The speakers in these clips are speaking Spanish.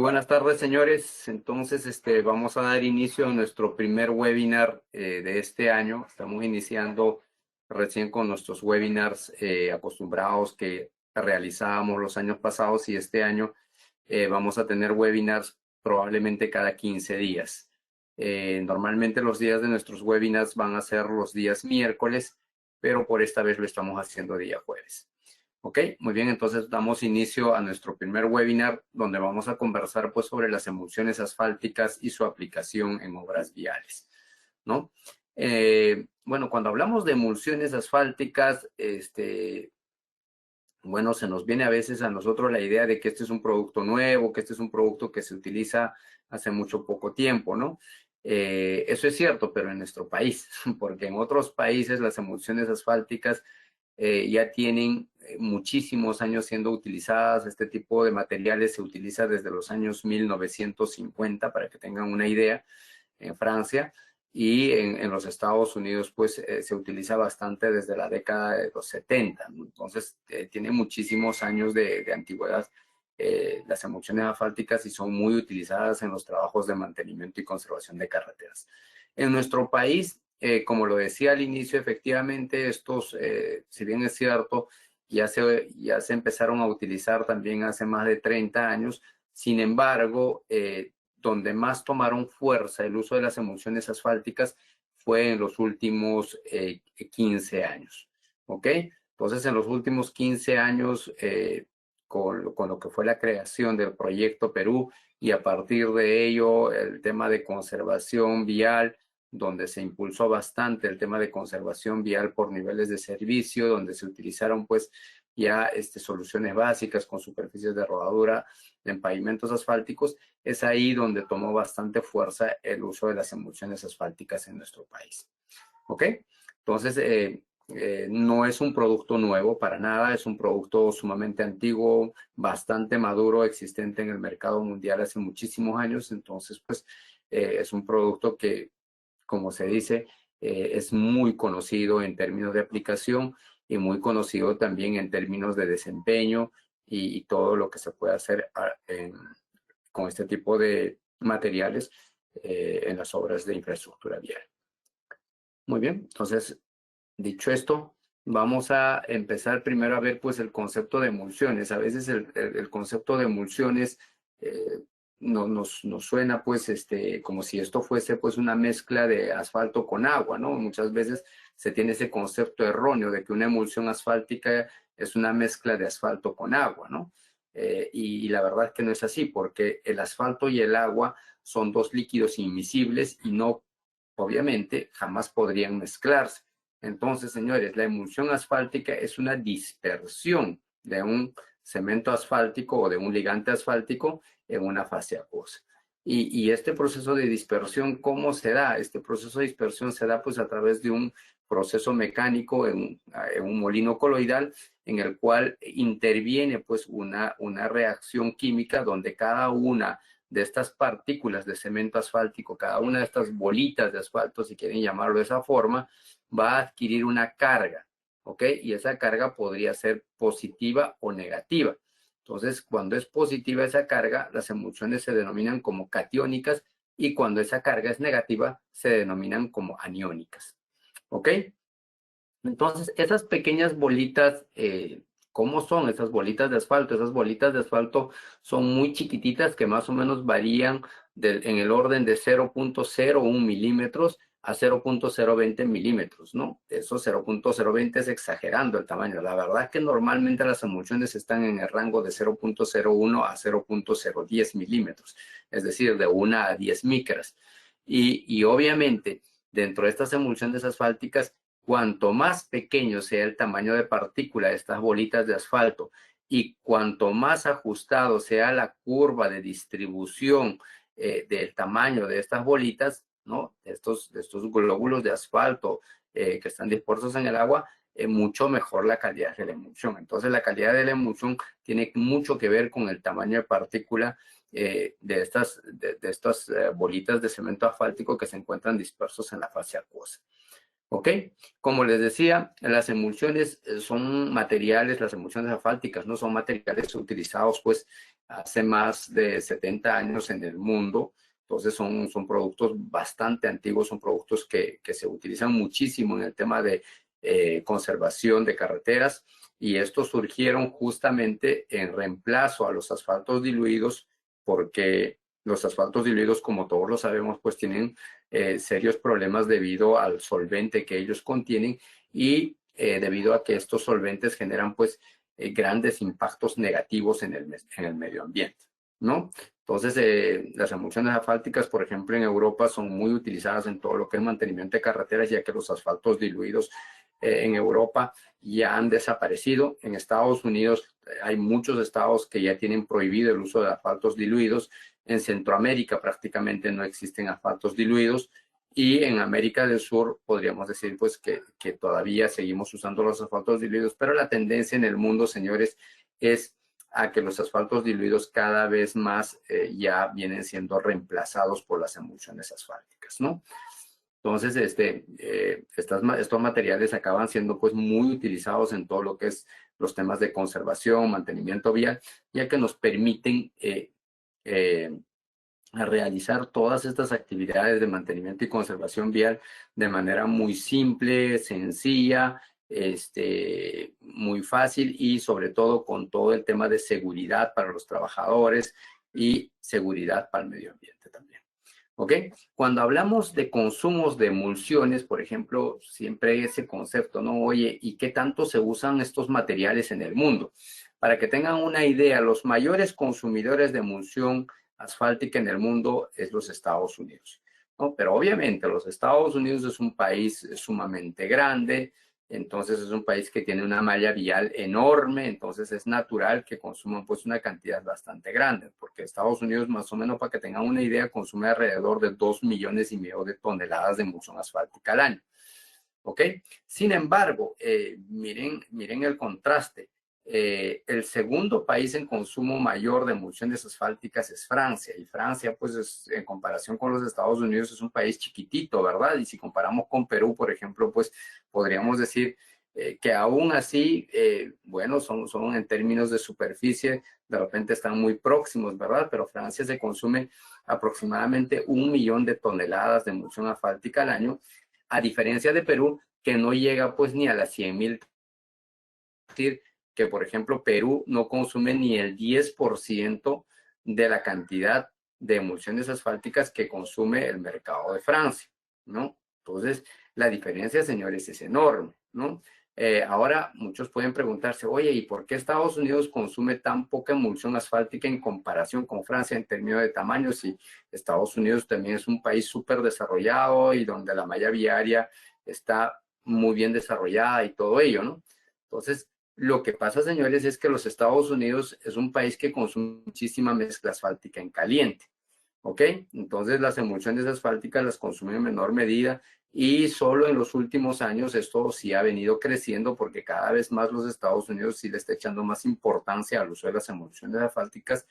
buenas tardes, señores. Entonces, vamos a dar inicio a nuestro primer webinar de este año. Estamos iniciando recién con nuestros webinars acostumbrados que realizábamos los años pasados, y este año vamos a tener webinars probablemente cada 15 días. Normalmente los días de nuestros webinars van a ser los días miércoles, pero por esta vez lo estamos haciendo día jueves. Ok, muy bien, entonces damos inicio a nuestro primer webinar donde vamos a conversar pues sobre las emulsiones asfálticas y su aplicación en obras viales, ¿no? Bueno, cuando hablamos de emulsiones asfálticas, bueno, se nos viene a veces a nosotros la idea de que este es un producto nuevo, que este es un producto que se utiliza hace mucho poco tiempo, ¿no? Eso es cierto, pero en nuestro país, porque en otros países las emulsiones asfálticas ya tienen muchísimos años siendo utilizadas. Este tipo de materiales se utiliza desde los años 1950, para que tengan una idea, en Francia, y en los Estados Unidos pues se utiliza bastante desde la década de los 70, ¿no? Entonces tiene muchísimos años de antigüedad las emulsiones asfálticas, y son muy utilizadas en los trabajos de mantenimiento y conservación de carreteras. En nuestro país, como lo decía al inicio, efectivamente estos, si bien es cierto, ya se empezaron a utilizar también hace más de 30 años. Sin embargo, donde más tomaron fuerza el uso de las emulsiones asfálticas fue en los últimos 15 años. ¿Ok? Entonces, en los últimos 15 años, con lo que fue la creación del Proyecto Perú, y a partir de ello el tema de conservación vial, donde se impulsó bastante el tema de conservación vial por niveles de servicio, donde se utilizaron pues ya soluciones básicas con superficies de rodadura en pavimentos asfálticos. Es ahí donde tomó bastante fuerza el uso de las emulsiones asfálticas en nuestro país. ¿Ok? Entonces, no es un producto nuevo para nada, es un producto sumamente antiguo, bastante maduro, existente en el mercado mundial hace muchísimos años. Entonces, pues, es un producto que, como se dice, es muy conocido en términos de aplicación, y muy conocido también en términos de desempeño y todo lo que se puede hacer con este tipo de materiales en las obras de infraestructura vial. Muy bien, entonces, dicho esto, vamos a empezar primero a ver pues el concepto de emulsiones. A veces el concepto de emulsiones nos suena pues como si esto fuese pues una mezcla de asfalto con agua, ¿no? Muchas veces se tiene ese concepto erróneo de que una emulsión asfáltica es una mezcla de asfalto con agua, ¿no? Y la verdad es que no es así, porque el asfalto y el agua son dos líquidos invisibles y no, obviamente, jamás podrían mezclarse. Entonces, señores, la emulsión asfáltica es una dispersión de un cemento asfáltico o de un ligante asfáltico en una fase acuosa. Y este proceso de dispersión, ¿cómo se da? Este proceso de dispersión se da pues a través de un proceso mecánico en un molino coloidal, en el cual interviene pues una reacción química donde cada una de estas partículas de cemento asfáltico, cada una de estas bolitas de asfalto, si quieren llamarlo de esa forma, va a adquirir una carga, ¿ok? Y esa carga podría ser positiva o negativa. Entonces, cuando es positiva esa carga, las emulsiones se denominan como catiónicas, y cuando esa carga es negativa, se denominan como aniónicas, ¿ok? Entonces, esas pequeñas bolitas, ¿cómo son esas bolitas de asfalto? Esas bolitas de asfalto son muy chiquititas, que más o menos varían en el orden de 0.01 milímetros a 0.020 milímetros, ¿no? Eso 0.020 es exagerando el tamaño. La verdad es que normalmente las emulsiones están en el rango de 0.01 a 0.010 milímetros, es decir, de 1 a 10 micras. Y obviamente, dentro de estas emulsiones asfálticas, cuanto más pequeño sea el tamaño de partícula de estas bolitas de asfalto, y cuanto más ajustado sea la curva de distribución del tamaño de estas bolitas, ¿no? De estos glóbulos de asfalto que están dispuestos en el agua, mucho mejor la calidad de la emulsión. Entonces, la calidad de la emulsión tiene mucho que ver con el tamaño de partícula de estas bolitas de cemento asfáltico que se encuentran dispersos en la fase acuosa. ¿Ok? Como les decía, las emulsiones son materiales, las emulsiones asfálticas no son materiales utilizados pues hace más de 70 años en el mundo. Entonces son productos bastante antiguos, son productos que se utilizan muchísimo en el tema de conservación de carreteras, y estos surgieron justamente en reemplazo a los asfaltos diluidos, porque los asfaltos diluidos, como todos lo sabemos, pues tienen serios problemas debido al solvente que ellos contienen, y debido a que estos solventes generan pues grandes impactos negativos en el medio ambiente, ¿no? Entonces, las emulsiones asfálticas, por ejemplo, en Europa son muy utilizadas en todo lo que es mantenimiento de carreteras, ya que los asfaltos diluidos en Europa ya han desaparecido. En Estados Unidos hay muchos estados que ya tienen prohibido el uso de asfaltos diluidos. En Centroamérica prácticamente no existen asfaltos diluidos, y en América del Sur podríamos decir pues que todavía seguimos usando los asfaltos diluidos, pero la tendencia en el mundo, señores, es a que los asfaltos diluidos cada vez más ya vienen siendo reemplazados por las emulsiones asfálticas, ¿no? Entonces, estos materiales acaban siendo pues muy utilizados en todo lo que es los temas de conservación, mantenimiento vial, ya que nos permiten eh, realizar todas estas actividades de mantenimiento y conservación vial de manera muy simple, sencilla, muy fácil, y sobre todo con todo el tema de seguridad para los trabajadores y seguridad para el medio ambiente también. ¿Ok? Cuando hablamos de consumos de emulsiones, por ejemplo, siempre hay ese concepto, ¿no? Oye, ¿y qué tanto se usan estos materiales en el mundo? Para que tengan una idea, los mayores consumidores de emulsión asfáltica en el mundo es los Estados Unidos, ¿no? Pero obviamente los Estados Unidos es un país sumamente grande, entonces es un país que tiene una malla vial enorme, entonces es natural que consuman pues una cantidad bastante grande, porque Estados Unidos, más o menos para que tengan una idea, consume alrededor de 2,5 millones de toneladas de emulsión asfáltica al año. ¿Ok? Sin embargo, miren el contraste. El segundo país en consumo mayor de emulsiones asfálticas es Francia, y Francia, pues en comparación con los Estados Unidos, es un país chiquitito, ¿verdad? Y si comparamos con Perú, por ejemplo, pues podríamos decir que aún así, bueno, son en términos de superficie, de repente están muy próximos, ¿verdad? Pero Francia se consume aproximadamente 1 millón de toneladas de emulsión asfáltica al año, a diferencia de Perú, que no llega pues ni a las 100,000. Es decir, que por ejemplo Perú no consume ni el 10% de la cantidad de emulsiones asfálticas que consume el mercado de Francia, ¿no? Entonces, la diferencia, señores, es enorme, ¿no? Ahora, muchos pueden preguntarse, oye, ¿y por qué Estados Unidos consume tan poca emulsión asfáltica en comparación con Francia en términos de tamaño? Si Estados Unidos también es un país súper desarrollado y donde la malla viaria está muy bien desarrollada y todo ello, ¿no? Entonces, lo que pasa, señores, es que los Estados Unidos es un país que consume muchísima mezcla asfáltica en caliente, ¿ok? Entonces, las emulsiones asfálticas las consumen en menor medida, y solo en los últimos años esto sí ha venido creciendo, porque cada vez más los Estados Unidos sí le está echando más importancia al uso de las emulsiones asfálticas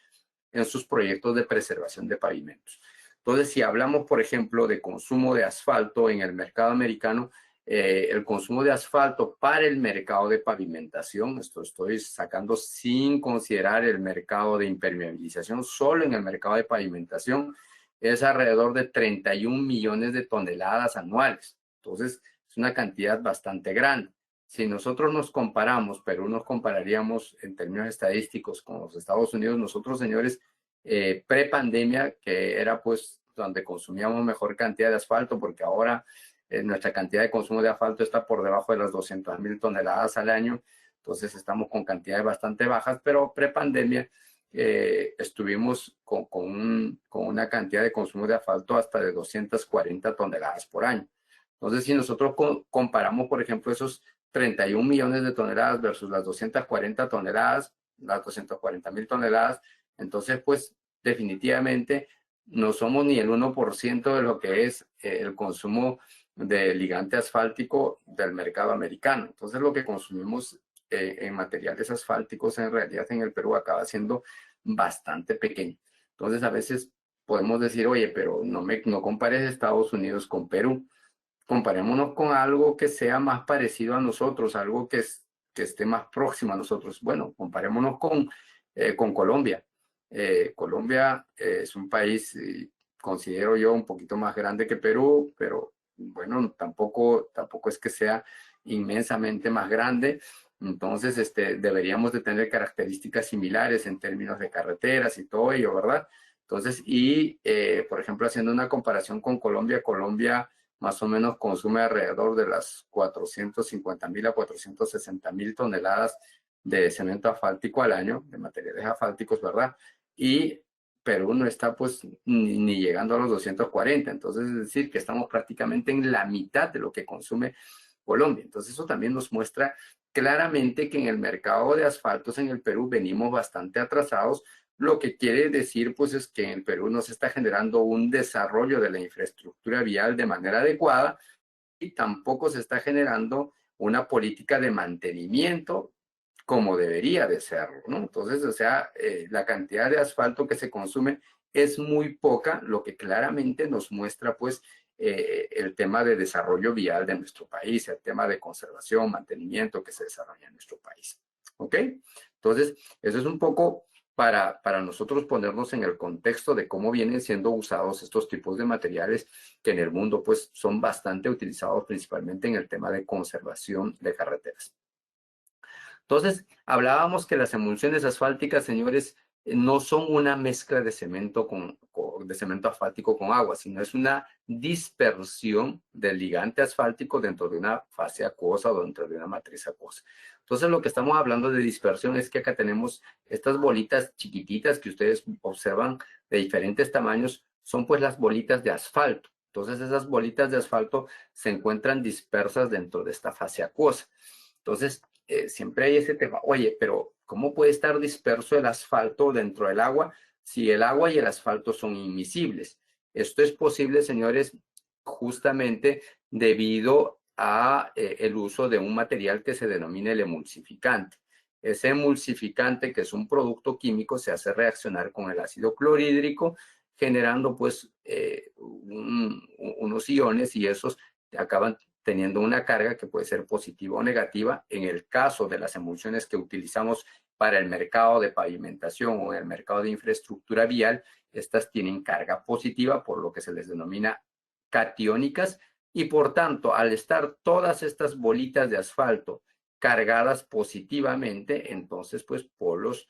en sus proyectos de preservación de pavimentos. Entonces, si hablamos, por ejemplo, de consumo de asfalto en el mercado americano, el consumo de asfalto para el mercado de pavimentación, esto estoy sacando sin considerar el mercado de impermeabilización, solo en el mercado de pavimentación es alrededor de 31 millones de toneladas anuales. Entonces, es una cantidad bastante grande. Si nosotros nos comparamos, Perú nos compararíamos en términos estadísticos con los Estados Unidos, nosotros, señores, pre-pandemia, que era pues donde consumíamos mejor cantidad de asfalto, porque ahora nuestra cantidad de consumo de asfalto está por debajo de las 200,000 toneladas al año, entonces estamos con cantidades bastante bajas, pero pre-pandemia estuvimos con una cantidad de consumo de asfalto hasta de 240 toneladas por año. Entonces, si nosotros comparamos, por ejemplo, esos 31 millones de toneladas versus las 240 toneladas, las 240,000 toneladas, entonces, pues, definitivamente no somos ni el 1% de lo que es el consumo de ligante asfáltico del mercado americano. Entonces, lo que consumimos en materiales asfálticos en realidad en el Perú acaba siendo bastante pequeño. Entonces, a veces podemos decir, oye, pero no compares Estados Unidos con Perú. comparémonos con algo que sea más parecido a nosotros, algo que esté más próximo a nosotros. Bueno, comparémonos con Colombia. Colombia es un país, considero yo, un poquito más grande que Perú, pero bueno, tampoco es que sea inmensamente más grande. Entonces, deberíamos de tener características similares en términos de carreteras y todo ello, ¿verdad? Entonces, por ejemplo, haciendo una comparación con Colombia, Colombia más o menos consume alrededor de las 450.000 a 460.000 toneladas de cemento asfáltico al año, de materiales asfálticos, ¿verdad? Y Perú no está pues ni llegando a los 240, entonces es decir, que estamos prácticamente en la mitad de lo que consume Colombia. Entonces eso también nos muestra claramente que en el mercado de asfaltos en el Perú venimos bastante atrasados, lo que quiere decir, pues, es que en el Perú no se está generando un desarrollo de la infraestructura vial de manera adecuada y tampoco se está generando una política de mantenimiento como debería de serlo, ¿no? Entonces, o sea, la cantidad de asfalto que se consume es muy poca, lo que claramente nos muestra, pues, el tema de desarrollo vial de nuestro país, el tema de conservación, mantenimiento que se desarrolla en nuestro país. ¿Ok? Entonces, eso es un poco para nosotros ponernos en el contexto de cómo vienen siendo usados estos tipos de materiales que en el mundo pues son bastante utilizados principalmente en el tema de conservación de carreteras. Entonces, hablábamos que las emulsiones asfálticas, señores, no son una mezcla de cemento de cemento asfáltico con agua, sino es una dispersión del ligante asfáltico dentro de una fase acuosa o dentro de una matriz acuosa. Entonces, lo que estamos hablando de dispersión es que acá tenemos estas bolitas chiquititas que ustedes observan de diferentes tamaños, son pues las bolitas de asfalto. Entonces, esas bolitas de asfalto se encuentran dispersas dentro de esta fase acuosa. Entonces, siempre hay ese tema, oye, pero ¿cómo puede estar disperso el asfalto dentro del agua si el agua y el asfalto son inmiscibles? Esto es posible, señores, justamente debido a el uso de un material que se denomina el emulsificante. Ese emulsificante, que es un producto químico, se hace reaccionar con el ácido clorhídrico, generando pues unos iones y esos acaban teniendo una carga que puede ser positiva o negativa. En el caso de las emulsiones que utilizamos para el mercado de pavimentación o el mercado de infraestructura vial, estas tienen carga positiva, por lo que se les denomina catiónicas, y por tanto, al estar todas estas bolitas de asfalto cargadas positivamente, entonces pues polos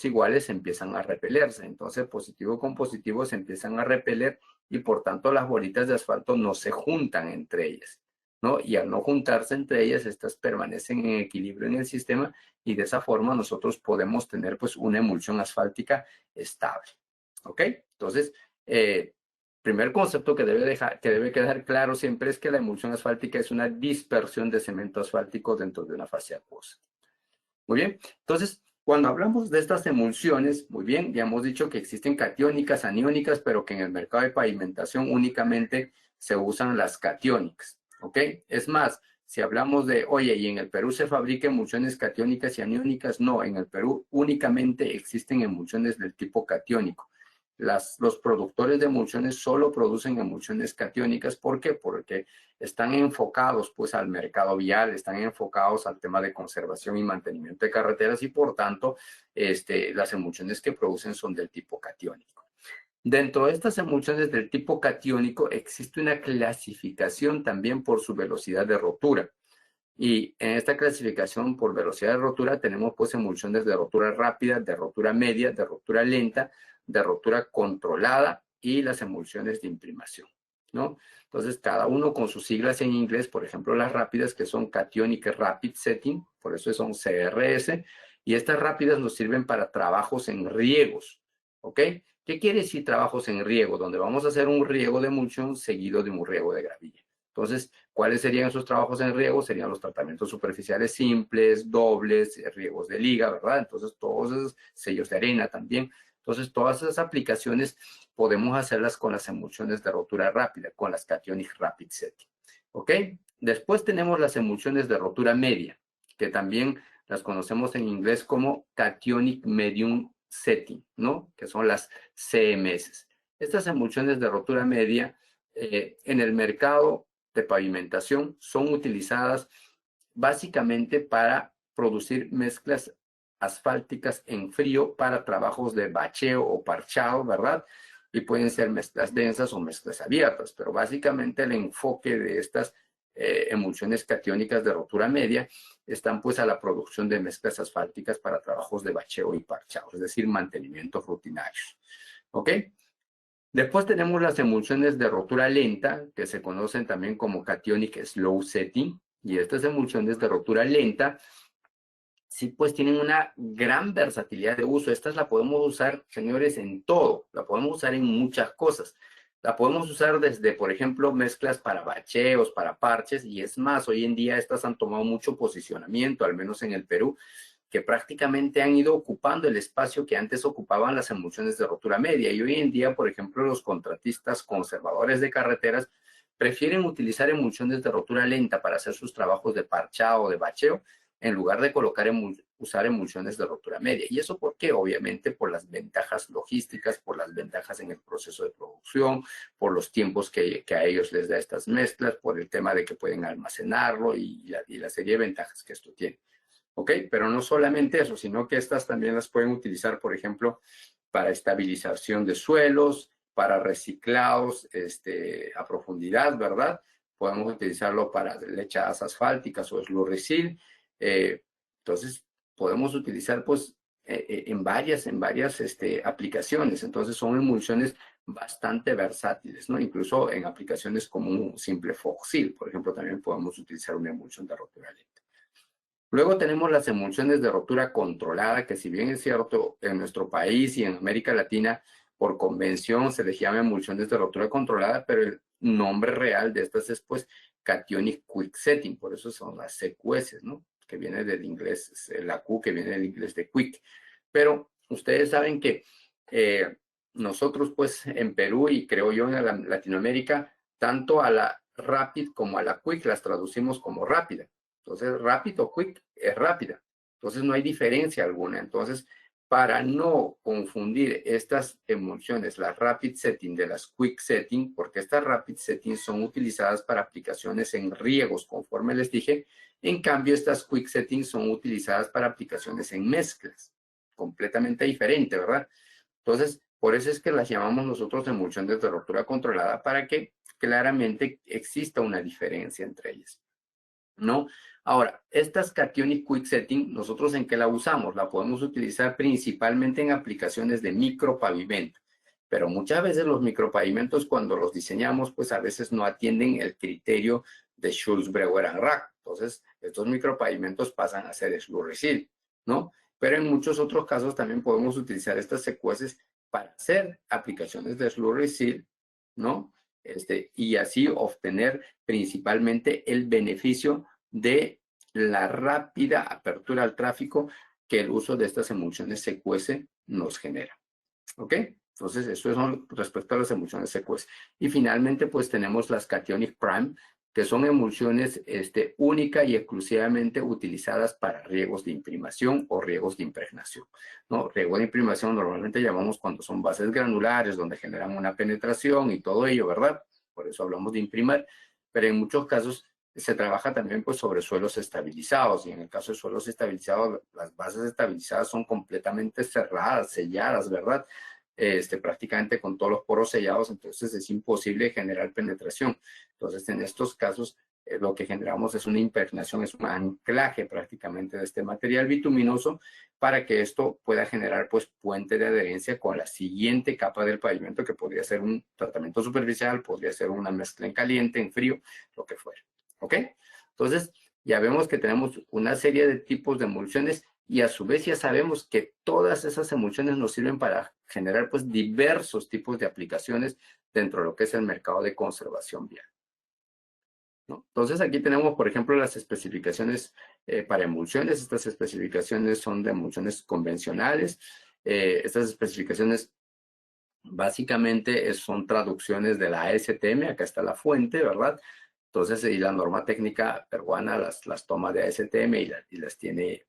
iguales empiezan a repelerse. Entonces positivo con positivo se empiezan a repeler y por tanto las bolitas de asfalto no se juntan entre ellas, ¿no? Y al no juntarse entre ellas, estas permanecen en equilibrio en el sistema y de esa forma nosotros podemos tener pues una emulsión asfáltica estable, ¿ok? Entonces, primer concepto que debe quedar claro siempre es que la emulsión asfáltica es una dispersión de cemento asfáltico dentro de una fase acuosa. Muy bien, entonces, cuando hablamos de estas emulsiones, muy bien, ya hemos dicho que existen catiónicas, aniónicas, pero que en el mercado de pavimentación únicamente se usan las catiónicas, ¿ok? Es más, si hablamos de, oye, ¿y en el Perú se fabrican emulsiones catiónicas y aniónicas? No, en el Perú únicamente existen emulsiones del tipo catiónico. Los productores de emulsiones solo producen emulsiones catiónicas. ¿Por qué? Porque están enfocados pues al mercado vial, están enfocados al tema de conservación y mantenimiento de carreteras y por tanto las emulsiones que producen son del tipo catiónico. Dentro de estas emulsiones del tipo catiónico existe una clasificación también por su velocidad de rotura. Y en esta clasificación por velocidad de rotura tenemos pues emulsiones de rotura rápida, de rotura media, de rotura lenta, de rotura controlada y las emulsiones de imprimación, ¿no? Entonces, cada uno con sus siglas en inglés, por ejemplo, las rápidas que son Cationic Rapid Setting, por eso son CRS, y estas rápidas nos sirven para trabajos en riegos, ¿ok? ¿Qué quiere decir trabajos en riego? Donde vamos a hacer un riego de emulsión seguido de un riego de gravilla. Entonces, ¿cuáles serían esos trabajos en riego? Serían los tratamientos superficiales simples, dobles, riegos de liga, ¿verdad? Entonces, todos esos sellos de arena también. Entonces, todas esas aplicaciones podemos hacerlas con las emulsiones de rotura rápida, con las Cationic Rapid Setting. ¿Ok? Después tenemos las emulsiones de rotura media, que también las conocemos en inglés como Cationic Medium Setting, ¿no? Que son las CMS. Estas emulsiones de rotura media en el mercado de pavimentación son utilizadas básicamente para producir mezclas asfálticas en frío para trabajos de bacheo o parchado, ¿verdad? Y pueden ser mezclas densas o mezclas abiertas, pero básicamente el enfoque de estas emulsiones catiónicas de rotura media están pues a la producción de mezclas asfálticas para trabajos de bacheo y parchado, es decir, mantenimientos rutinarios. ¿Ok? Después tenemos las emulsiones de rotura lenta, que se conocen también como cationic slow setting, y estas emulsiones de rotura lenta sí, pues tienen una gran versatilidad de uso. Estas la podemos usar, señores, en todo. La podemos usar en muchas cosas. La podemos usar desde, por ejemplo, mezclas para bacheos, para parches, y es más, hoy en día estas han tomado mucho posicionamiento, al menos en el Perú, que prácticamente han ido ocupando el espacio que antes ocupaban las emulsiones de rotura media. Y hoy en día, por ejemplo, los contratistas conservadores de carreteras prefieren utilizar emulsiones de rotura lenta para hacer sus trabajos de parchado o de bacheo, en lugar de usar emulsiones de rotura media. ¿Y eso por qué? Obviamente por las ventajas logísticas, por las ventajas en el proceso de producción, por los tiempos que a ellos les da estas mezclas, por el tema de que pueden almacenarlo y la serie de ventajas que esto tiene. ¿Ok? Pero no solamente eso, sino que estas también las pueden utilizar, por ejemplo, para estabilización de suelos, para reciclados a profundidad, ¿verdad? Podemos utilizarlo para lechadas asfálticas o slurry-seal. Entonces, podemos utilizar, pues, en varias aplicaciones. Entonces, son emulsiones bastante versátiles, ¿no? Incluso en aplicaciones como un simple fog seal, por ejemplo, también podemos utilizar una emulsión de rotura lenta. Luego tenemos las emulsiones de rotura controlada, que si bien es cierto, en nuestro país y en América Latina, por convención se les llama emulsiones de rotura controlada, pero el nombre real de estas es pues Cationic Quick Setting, por eso son las CQS, ¿no? Que viene del inglés, la Q que viene del inglés de Quick. Pero ustedes saben que nosotros pues en Perú y creo yo en Latinoamérica, tanto a la Rapid como a la Quick las traducimos como rápida. Entonces, rápido o quick es rápida. Entonces, no hay diferencia alguna. Entonces, para no confundir estas emulsiones, las rapid setting de las quick setting, porque estas rapid settings son utilizadas para aplicaciones en riegos, conforme les dije. En cambio, estas quick settings son utilizadas para aplicaciones en mezclas. Completamente diferente, ¿verdad? Entonces, por eso es que las llamamos nosotros emulsiones de rotura controlada, para que claramente exista una diferencia entre ellas, ¿no? Ahora, estas Cationic Quick Setting, ¿nosotros en qué la usamos? La podemos utilizar principalmente en aplicaciones de micropavimento, pero muchas veces los micropavimentos cuando los diseñamos, pues a veces no atienden el criterio de Schultz, Breuer and Rack. Entonces, estos micropavimentos pasan a ser slurry-seal, ¿no? Pero en muchos otros casos también podemos utilizar estas secuencias para hacer aplicaciones de slurry-seal, ¿no? Y así obtener principalmente el beneficio de la rápida apertura al tráfico que el uso de estas emulsiones CQS nos genera. ¿Ok? Entonces, eso es respecto a las emulsiones CQS. Y finalmente, pues tenemos las Cationic Prime, que son emulsiones única y exclusivamente utilizadas para riegos de imprimación o riegos de impregnación, ¿no? Riego de imprimación normalmente llamamos cuando son bases granulares, donde generan una penetración y todo ello, ¿verdad? Por eso hablamos de imprimar, pero en muchos casos se trabaja también pues sobre suelos estabilizados, y en el caso de suelos estabilizados, las bases estabilizadas son completamente cerradas, selladas, ¿verdad? Prácticamente con todos los poros sellados, entonces es imposible generar penetración. Entonces, en estos casos, lo que generamos es una impregnación, es un anclaje prácticamente de este material bituminoso para que esto pueda generar pues puente de adherencia con la siguiente capa del pavimento, que podría ser un tratamiento superficial, podría ser una mezcla en caliente, en frío, lo que fuera. ¿Ok? Entonces, ya vemos que tenemos una serie de tipos de emulsiones, y a su vez ya sabemos que todas esas emulsiones nos sirven para generar pues diversos tipos de aplicaciones dentro de lo que es el mercado de conservación vial, ¿no? Entonces aquí tenemos, por ejemplo, las especificaciones para emulsiones. Estas especificaciones son de emulsiones convencionales. Estas especificaciones básicamente son traducciones de la ASTM, acá está la fuente, ¿verdad? Entonces, y la norma técnica peruana las toma de ASTM y las tiene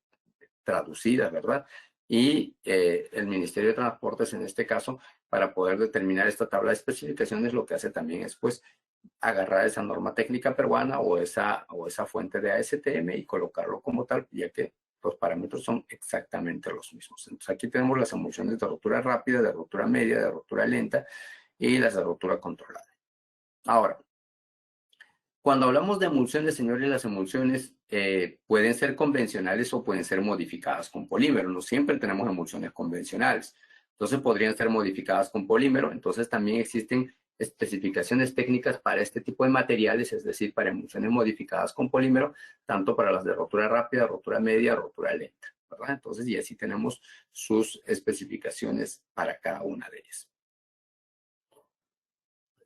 traducidas, ¿verdad? Y el Ministerio de Transportes, en este caso, para poder determinar esta tabla de especificaciones, lo que hace también es, pues, agarrar esa norma técnica peruana o esa fuente de ASTM y colocarlo como tal, ya que los parámetros son exactamente los mismos. Entonces aquí tenemos las emulsiones de rotura rápida, de rotura media, de rotura lenta y las de rotura controlada. Ahora, cuando hablamos de emulsiones, señores, las emulsiones pueden ser convencionales o pueden ser modificadas con polímero. No siempre tenemos emulsiones convencionales. Entonces podrían ser modificadas con polímero. Entonces también existen especificaciones técnicas para este tipo de materiales, es decir, para emulsiones modificadas con polímero, tanto para las de rotura rápida, rotura media, rotura lenta, ¿verdad? Entonces, y así tenemos sus especificaciones para cada una de ellas.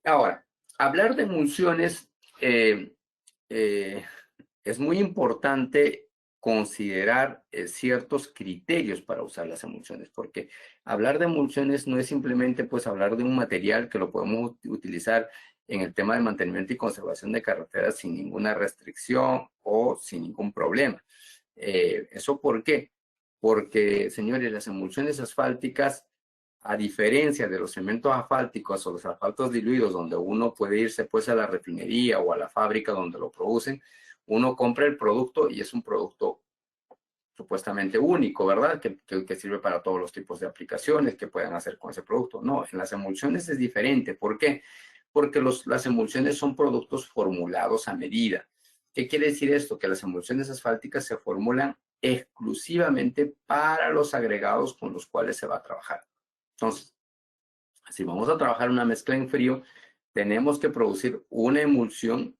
Ahora, hablar de emulsiones es muy importante considerar ciertos criterios para usar las emulsiones, porque hablar de emulsiones no es simplemente pues hablar de un material que lo podemos utilizar en el tema de mantenimiento y conservación de carreteras sin ninguna restricción o sin ningún problema. ¿Eso por qué? Porque, señores, las emulsiones asfálticas, a diferencia de los cementos asfálticos o los asfaltos diluidos, donde uno puede irse pues a la refinería o a la fábrica donde lo producen, uno compra el producto y es un producto supuestamente único, ¿verdad? Que sirve para todos los tipos de aplicaciones que puedan hacer con ese producto. No, en las emulsiones es diferente. ¿Por qué? Porque las emulsiones son productos formulados a medida. ¿Qué quiere decir esto? Que las emulsiones asfálticas se formulan exclusivamente para los agregados con los cuales se va a trabajar. Entonces, si vamos a trabajar una mezcla en frío, tenemos que producir una emulsión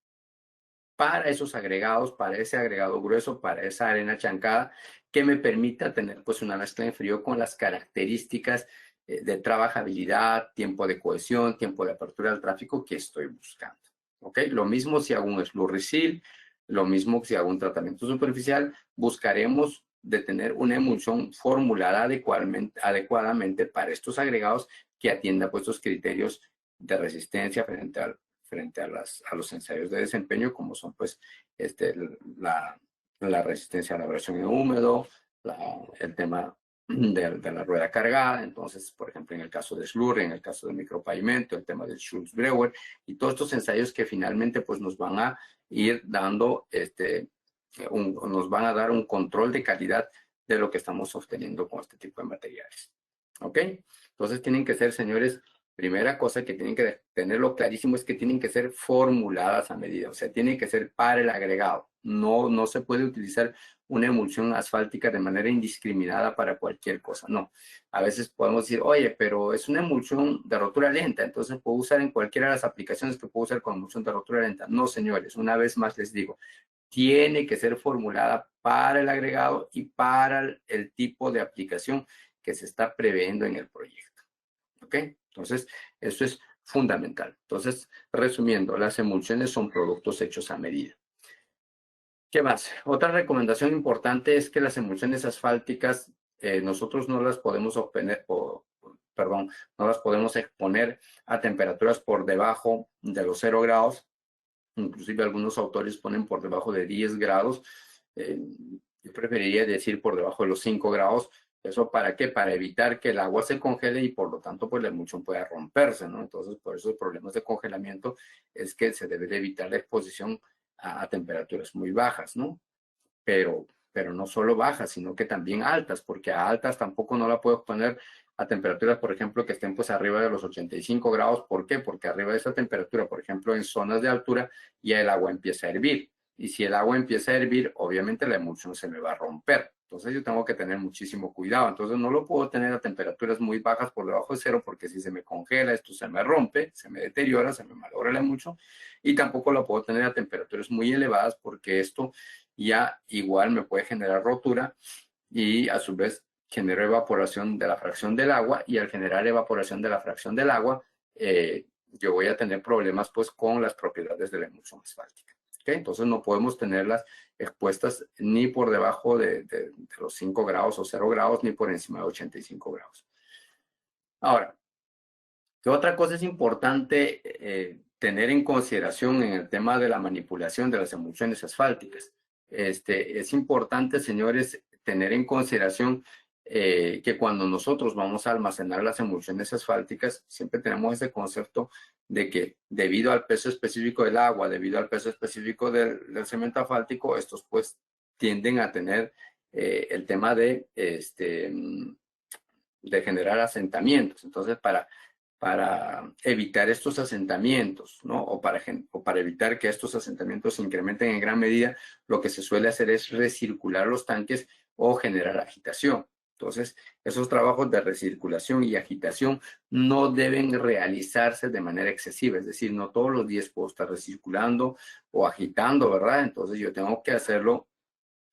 para esos agregados, para ese agregado grueso, para esa arena chancada, que me permita tener pues una mezcla en frío con las características de trabajabilidad, tiempo de cohesión, tiempo de apertura al tráfico que estoy buscando. ¿Ok? Lo mismo si hago un slurry lo mismo si hago un tratamiento superficial, buscaremos de tener una emulsión formulada adecuadamente para estos agregados que atienda pues estos criterios de resistencia frente a los ensayos de desempeño, como son pues la resistencia a la abrasión en húmedo, el tema de la rueda cargada. Entonces, por ejemplo, en el caso de slurry, en el caso de micropavimento, el tema del Schultz-Breuer y todos estos ensayos que finalmente pues nos van a ir dando nos van a dar un control de calidad de lo que estamos obteniendo con este tipo de materiales. ¿Ok? Entonces tienen que ser, señores, primera cosa que tienen que tenerlo clarísimo es que tienen que ser formuladas a medida, o sea, tienen que ser para el agregado. No se puede utilizar una emulsión asfáltica de manera indiscriminada para cualquier cosa, no. A veces podemos decir, oye, pero es una emulsión de rotura lenta, entonces puedo usar en cualquiera de las aplicaciones que puedo usar con emulsión de rotura lenta. No, señores, una vez más les digo, tiene que ser formulada para el agregado y para el tipo de aplicación que se está previendo en el proyecto. ¿Ok? Entonces, eso es fundamental. Entonces, resumiendo, las emulsiones son productos hechos a medida. ¿Qué más? Otra recomendación importante es que las emulsiones asfálticas nosotros no las podemos obtener, no las podemos exponer a temperaturas por debajo de los 0 grados. Inclusive algunos autores ponen por debajo de 10 grados. Yo preferiría decir por debajo de los 5 grados. ¿Eso para qué? Para evitar que el agua se congele y por lo tanto pues la emulsión pueda romperse, ¿no? Entonces por esos problemas de congelamiento es que se debe de evitar la exposición a temperaturas muy bajas, ¿no? Pero no solo bajas, sino que también altas, porque a altas tampoco no la puedo poner a temperaturas, por ejemplo, que estén pues arriba de los 85 grados. ¿Por qué? Porque arriba de esa temperatura, por ejemplo, en zonas de altura, ya el agua empieza a hervir. Y si el agua empieza a hervir, obviamente la emulsión se me va a romper. Entonces yo tengo que tener muchísimo cuidado. Entonces no lo puedo tener a temperaturas muy bajas por debajo de cero, porque si se me congela, esto se me rompe, se me deteriora, se me malogra la emulsión. Y tampoco lo puedo tener a temperaturas muy elevadas, porque esto ya igual me puede generar rotura y a su vez genero evaporación de la fracción del agua, y al generar evaporación de la fracción del agua, yo voy a tener problemas pues con las propiedades de la emulsión asfáltica. ¿Okay? Entonces no podemos tenerlas expuestas ni por debajo de los 5 grados o 0 grados, ni por encima de 85 grados. Ahora, ¿qué otra cosa es importante tener en consideración en el tema de la manipulación de las emulsiones asfálticas? Es importante, señores, tener en consideración que cuando nosotros vamos a almacenar las emulsiones asfálticas, siempre tenemos ese concepto de que debido al peso específico del agua, debido al peso específico del cemento asfáltico, estos pues tienden a tener el tema de generar asentamientos. Entonces, para evitar estos asentamientos, ¿no? O para evitar que estos asentamientos se incrementen en gran medida, lo que se suele hacer es recircular los tanques o generar agitación. Entonces, esos trabajos de recirculación y agitación no deben realizarse de manera excesiva, es decir, no todos los días puedo estar recirculando o agitando, ¿verdad? Entonces, yo tengo que hacerlo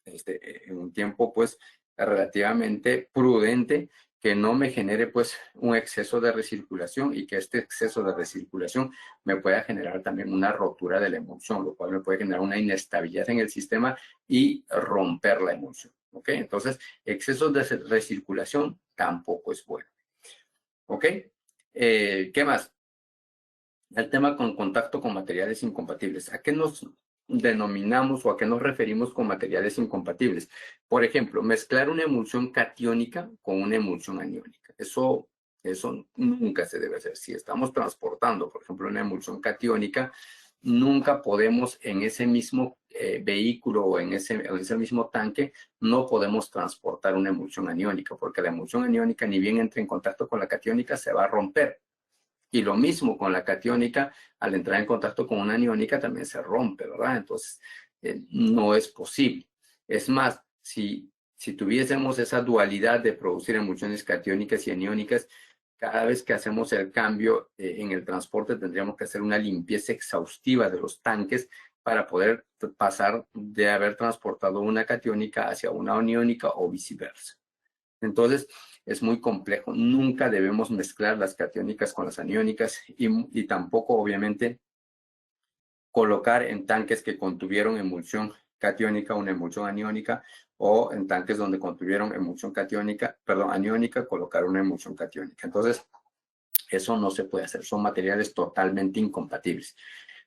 en un tiempo, pues, relativamente prudente, que no me genere pues un exceso de recirculación y que este exceso de recirculación me pueda generar también una rotura de la emulsión, lo cual me puede generar una inestabilidad en el sistema y romper la emulsión. ¿Ok? Entonces, excesos de recirculación tampoco es bueno. ¿Ok? ¿Qué más? El tema con contacto con materiales incompatibles. ¿A qué nos denominamos o a qué nos referimos con materiales incompatibles? Por ejemplo, mezclar una emulsión catiónica con una emulsión aniónica. Eso nunca se debe hacer. Si estamos transportando, por ejemplo, una emulsión catiónica, nunca podemos en ese mismo vehículo o en ese mismo tanque, no podemos transportar una emulsión aniónica, porque la emulsión aniónica, ni bien entre en contacto con la catiónica, se va a romper. Y lo mismo con la catiónica, al entrar en contacto con una aniónica también se rompe, ¿verdad? Entonces, no es posible. Es más, si tuviésemos esa dualidad de producir emulsiones catiónicas y aniónicas, cada vez que hacemos el cambio en el transporte tendríamos que hacer una limpieza exhaustiva de los tanques para poder pasar de haber transportado una catiónica hacia una aniónica o viceversa. Entonces, es muy complejo. Nunca debemos mezclar las catiónicas con las aniónicas y tampoco, obviamente, colocar en tanques que contuvieron emulsión catiónica una emulsión aniónica o en tanques donde contuvieron emulsión catiónica, perdón, aniónica, colocar una emulsión catiónica. Entonces, eso no se puede hacer. Son materiales totalmente incompatibles.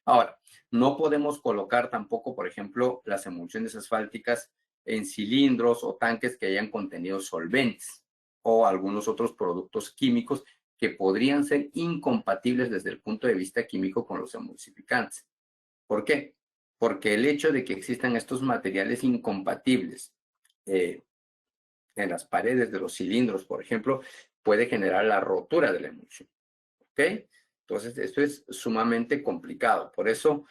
Ahora, no podemos colocar tampoco, por ejemplo, las emulsiones asfálticas en cilindros o tanques que hayan contenido solventes o algunos otros productos químicos que podrían ser incompatibles desde el punto de vista químico con los emulsificantes. ¿Por qué? Porque el hecho de que existan estos materiales incompatibles en las paredes de los cilindros, por ejemplo, puede generar la rotura de la emulsión. ¿Ok? Entonces, esto es sumamente complicado. Por eso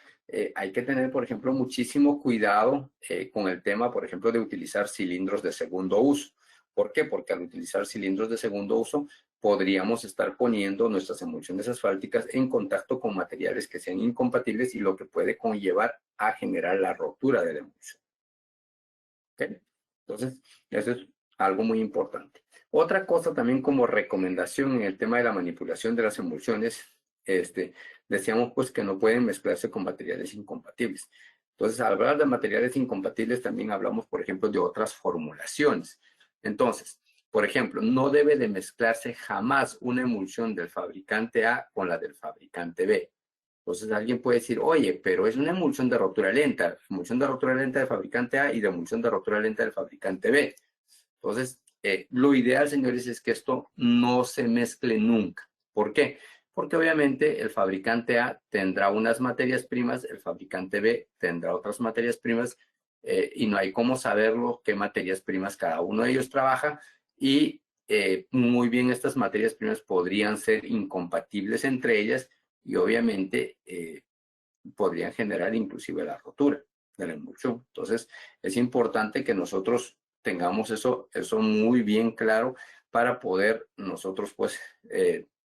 hay que tener, por ejemplo, muchísimo cuidado con el tema, por ejemplo, de utilizar cilindros de segundo uso. ¿Por qué? Porque al utilizar cilindros de segundo uso, podríamos estar poniendo nuestras emulsiones asfálticas en contacto con materiales que sean incompatibles y lo que puede conllevar a generar la rotura de la emulsión. ¿Ok? Entonces, eso es algo muy importante. Otra cosa también como recomendación en el tema de la manipulación de las emulsiones, decíamos pues que no pueden mezclarse con materiales incompatibles. Entonces, al hablar de materiales incompatibles, también hablamos, por ejemplo, de otras formulaciones. Entonces, por ejemplo, no debe de mezclarse jamás una emulsión del fabricante A con la del fabricante B. Entonces alguien puede decir, oye, pero es una emulsión de rotura lenta del fabricante A y de emulsión de rotura lenta del fabricante B. Entonces, lo ideal, señores, es que esto no se mezcle nunca. ¿Por qué? Porque obviamente el fabricante A tendrá unas materias primas, el fabricante B tendrá otras materias primas y no hay cómo saberlo qué materias primas cada uno de ellos trabaja y muy bien estas materias primas podrían ser incompatibles entre ellas y obviamente podrían generar inclusive la rotura de la emulsión. Entonces, es importante que nosotros tengamos eso muy bien claro para poder nosotros pues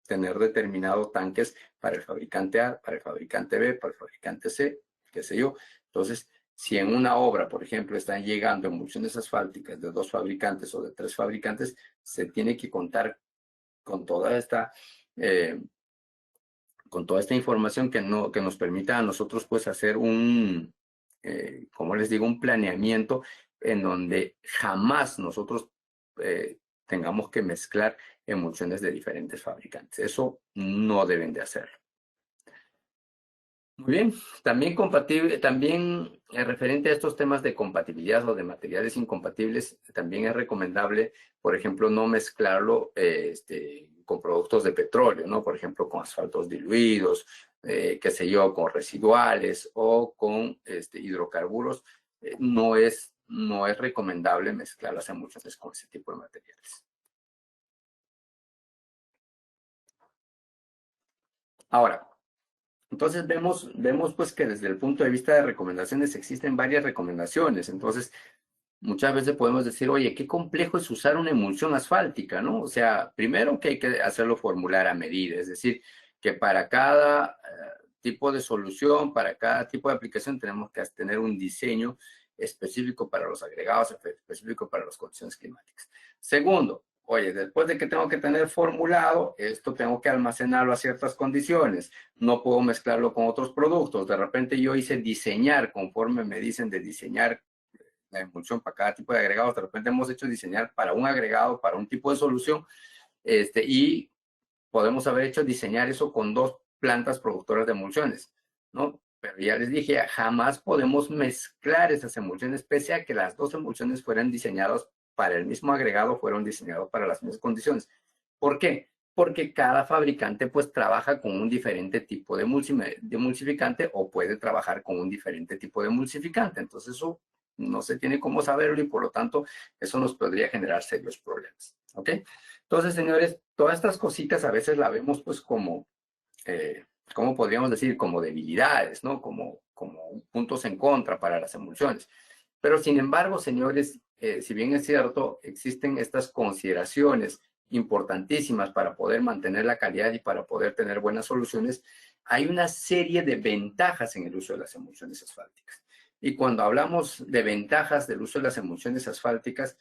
tener determinados tanques para el fabricante A, para el fabricante B, para el fabricante C, qué sé yo. Entonces, si en una obra, por ejemplo, están llegando emulsiones asfálticas de 2 fabricantes o de 3 fabricantes, se tiene que contar con toda esta información que nos permita a nosotros pues hacer como les digo, un planeamiento en donde jamás nosotros tengamos que mezclar emulsiones de diferentes fabricantes. Eso no deben de hacerlo. Muy bien, también compatible, también referente a estos temas de compatibilidad o de materiales incompatibles, también es recomendable, por ejemplo, no mezclarlo con productos de petróleo, ¿no? Por ejemplo, con asfaltos diluidos, qué sé yo, con residuales o con hidrocarburos. No es recomendable mezclar las emulsiones con ese tipo de materiales. Ahora, entonces vemos pues que desde el punto de vista de recomendaciones existen varias recomendaciones. Entonces, muchas veces podemos decir, oye, qué complejo es usar una emulsión asfáltica, ¿no? O sea, primero que hay que hacerlo formular a medida, es decir, que para cada tipo de solución, para cada tipo de aplicación, tenemos que tener un diseño específico para los agregados, específico para las condiciones climáticas. Segundo, oye, después de que tengo que tener formulado, esto tengo que almacenarlo a ciertas condiciones, no puedo mezclarlo con otros productos. De repente yo hice diseñar, conforme me dicen de diseñar la emulsión para cada tipo de agregados. De repente hemos hecho diseñar para un agregado, para un tipo de solución, y podemos haber hecho diseñar eso con dos plantas productoras de emulsiones, ¿no? Pero ya les dije, jamás podemos mezclar esas emulsiones, pese a que las dos emulsiones fueran diseñadas para el mismo agregado, fueron diseñados para las mismas condiciones. ¿Por qué? Porque cada fabricante pues trabaja con un diferente tipo de emulsificante o puede trabajar con un diferente tipo de emulsificante. Entonces eso no se tiene cómo saberlo y por lo tanto eso nos podría generar serios problemas. ¿Ok? Entonces, señores, todas estas cositas a veces la vemos pues como, ¿cómo podríamos decir? Como debilidades, ¿no? Como puntos en contra para las emulsiones. Pero sin embargo, señores, si bien es cierto, existen estas consideraciones importantísimas para poder mantener la calidad y para poder tener buenas soluciones, hay una serie de ventajas en el uso de las emulsiones asfálticas. Y cuando hablamos de ventajas del uso de las emulsiones asfálticas,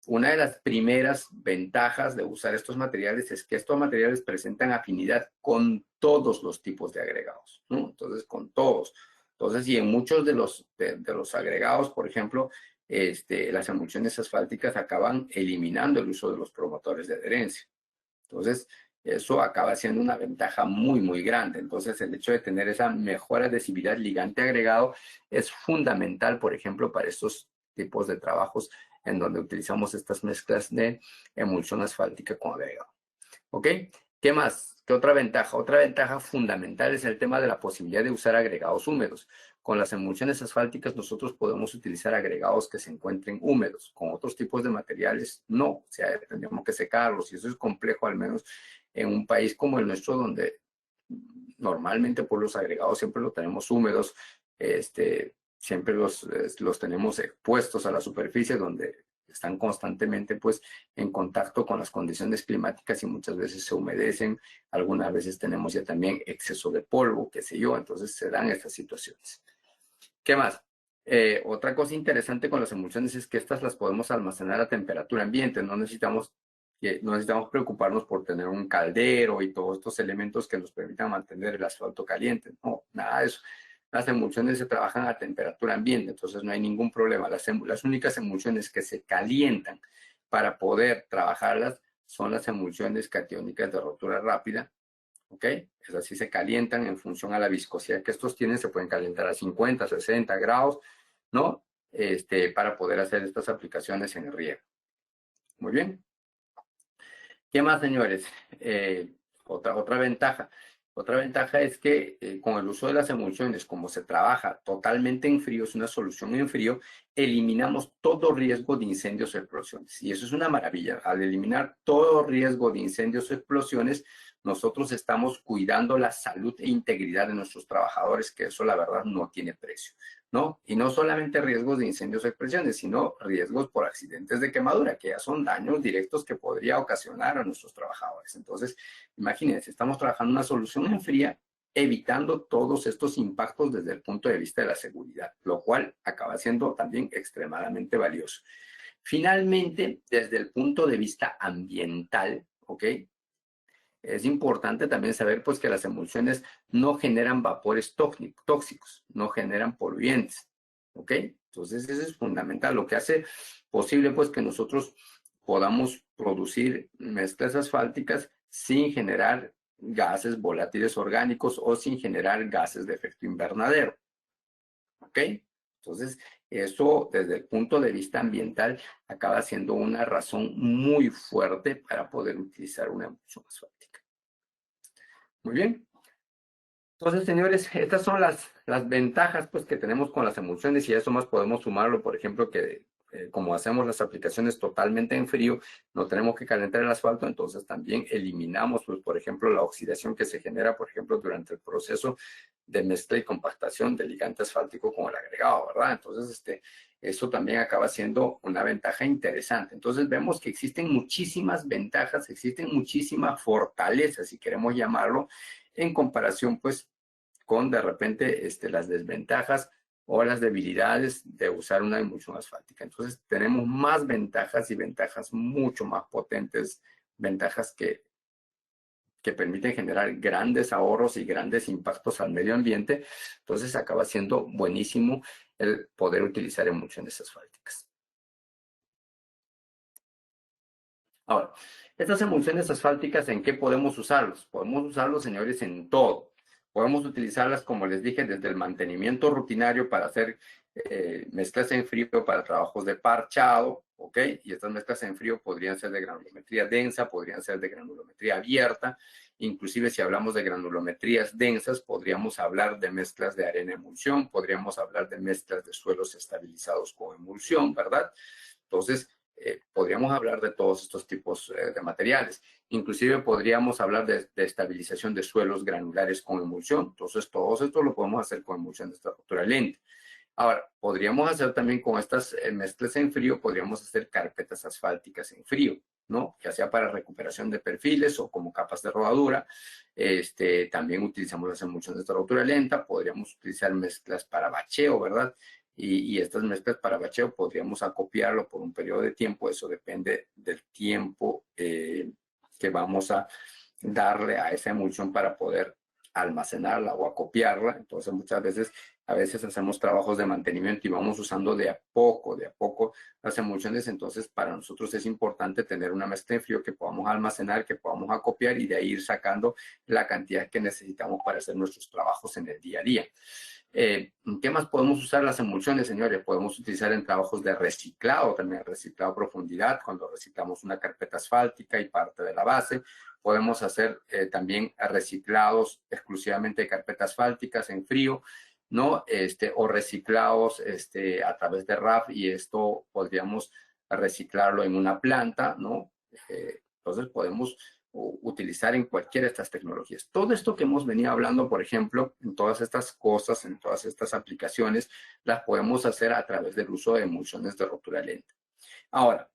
una de las primeras ventajas de usar estos materiales es que estos materiales presentan afinidad con todos los tipos de agregados, ¿no? Entonces, con todos. Entonces, y en muchos de los agregados, por ejemplo, las emulsiones asfálticas acaban eliminando el uso de los promotores de adherencia. Entonces, eso acaba siendo una ventaja muy, muy grande. Entonces, el hecho de tener esa mejor adhesividad ligante agregado es fundamental, por ejemplo, para estos tipos de trabajos en donde utilizamos estas mezclas de emulsión asfáltica con agregado. ¿Ok? ¿Qué más? ¿Qué otra ventaja? Otra ventaja fundamental es el tema de la posibilidad de usar agregados húmedos. Con las emulsiones asfálticas nosotros podemos utilizar agregados que se encuentren húmedos. Con otros tipos de materiales no. O sea, tendríamos que secarlos y eso es complejo, al menos en un país como el nuestro, donde normalmente por los agregados siempre los tenemos húmedos, siempre los tenemos expuestos a la superficie donde están constantemente pues en contacto con las condiciones climáticas y muchas veces se humedecen, algunas veces tenemos ya también exceso de polvo, qué sé yo, entonces se dan estas situaciones. ¿Qué más? Otra cosa interesante con las emulsiones es que estas las podemos almacenar a temperatura ambiente, no necesitamos preocuparnos por tener un caldero y todos estos elementos que nos permitan mantener el asfalto caliente. No, nada de eso. Las emulsiones se trabajan a temperatura ambiente, entonces no hay ningún problema. Las únicas emulsiones que se calientan para poder trabajarlas son las emulsiones catiónicas de rotura rápida, ¿ok? Esas sí se calientan en función a la viscosidad que estos tienen, se pueden calentar a 50, 60 grados, ¿no? Para poder hacer estas aplicaciones en el riego. Muy bien. ¿Qué más, señores? Otra ventaja. Otra ventaja es que con el uso de las emulsiones, como se trabaja totalmente en frío, es una solución en frío, eliminamos todo riesgo de incendios o explosiones. Y eso es una maravilla. Al eliminar todo riesgo de incendios o explosiones, nosotros estamos cuidando la salud e integridad de nuestros trabajadores, que eso la verdad no tiene precio, ¿no? Y no solamente riesgos de incendios o explosiones, sino riesgos por accidentes de quemadura, que ya son daños directos que podría ocasionar a nuestros trabajadores. Entonces, imagínense, estamos trabajando una solución en fría, evitando todos estos impactos desde el punto de vista de la seguridad, lo cual acaba siendo también extremadamente valioso. Finalmente, desde el punto de vista ambiental, ¿ok? Es importante también saber pues que las emulsiones no generan vapores tóxicos, no generan poluentes, ¿ok? Entonces eso es fundamental, lo que hace posible pues que nosotros podamos producir mezclas asfálticas sin generar gases volátiles orgánicos o sin generar gases de efecto invernadero. ¿Ok? Entonces, eso desde el punto de vista ambiental acaba siendo una razón muy fuerte para poder utilizar una emulsión asfáltica. Muy bien. Entonces, señores, estas son las ventajas pues, que tenemos con las emulsiones y a eso más podemos sumarlo, por ejemplo, que como hacemos las aplicaciones totalmente en frío, no tenemos que calentar el asfalto, entonces también eliminamos, pues, por ejemplo, la oxidación que se genera, por ejemplo, durante el proceso de mezcla y compactación del ligante asfáltico con el agregado, ¿verdad? Entonces, eso también acaba siendo una ventaja interesante. Entonces, vemos que existen muchísimas ventajas, existen muchísimas fortalezas, si queremos llamarlo, en comparación, pues, con de repente las desventajas o las debilidades de usar una emulsión asfáltica. Entonces tenemos más ventajas y ventajas mucho más potentes, ventajas que permiten generar grandes ahorros y grandes impactos al medio ambiente. Entonces acaba siendo buenísimo el poder utilizar emulsiones asfálticas. Ahora, estas emulsiones asfálticas, ¿en qué podemos usarlos? Podemos usarlos, señores, en todo. Podemos utilizarlas, como les dije, desde el mantenimiento rutinario para hacer mezclas en frío para trabajos de parchado, ¿ok? Y estas mezclas en frío podrían ser de granulometría densa, podrían ser de granulometría abierta. Inclusive si hablamos de granulometrías densas, podríamos hablar de mezclas de arena emulsión, podríamos hablar de mezclas de suelos estabilizados con emulsión, ¿verdad? Entonces, podríamos hablar de todos estos tipos de materiales. Inclusive podríamos hablar de estabilización de suelos granulares con emulsión. Entonces, todo esto lo podemos hacer con emulsión de estructura lenta. Ahora, podríamos hacer también con estas mezclas en frío, podríamos hacer carpetas asfálticas en frío, ¿no? Ya sea para recuperación de perfiles o como capas de rodadura. También utilizamos las emulsiones de estructura lenta, podríamos utilizar mezclas para bacheo, ¿verdad? Y estas mezclas para bacheo podríamos acopiarlo por un periodo de tiempo, eso depende del tiempo que vamos a darle a esa emulsión para poder almacenarla o acopiarla. Entonces a veces hacemos trabajos de mantenimiento y vamos usando de a poco las emulsiones. Entonces para nosotros es importante tener una mezcla en frío que podamos almacenar, que podamos acopiar y de ahí ir sacando la cantidad que necesitamos para hacer nuestros trabajos en el día a día. ¿Qué más podemos usar las emulsiones, señores? Podemos utilizar en trabajos de reciclado, también reciclado a profundidad, cuando reciclamos una carpeta asfáltica y parte de la base. Podemos hacer también reciclados exclusivamente de carpetas asfálticas en frío, ¿no? O reciclados a través de RAF, y esto podríamos reciclarlo en una planta, ¿no? Entonces podemos utilizar en cualquiera de estas tecnologías. Todo esto que hemos venido hablando, por ejemplo, en todas estas cosas, en todas estas aplicaciones, las podemos hacer a través del uso de emulsiones de rotura lenta. Ahora,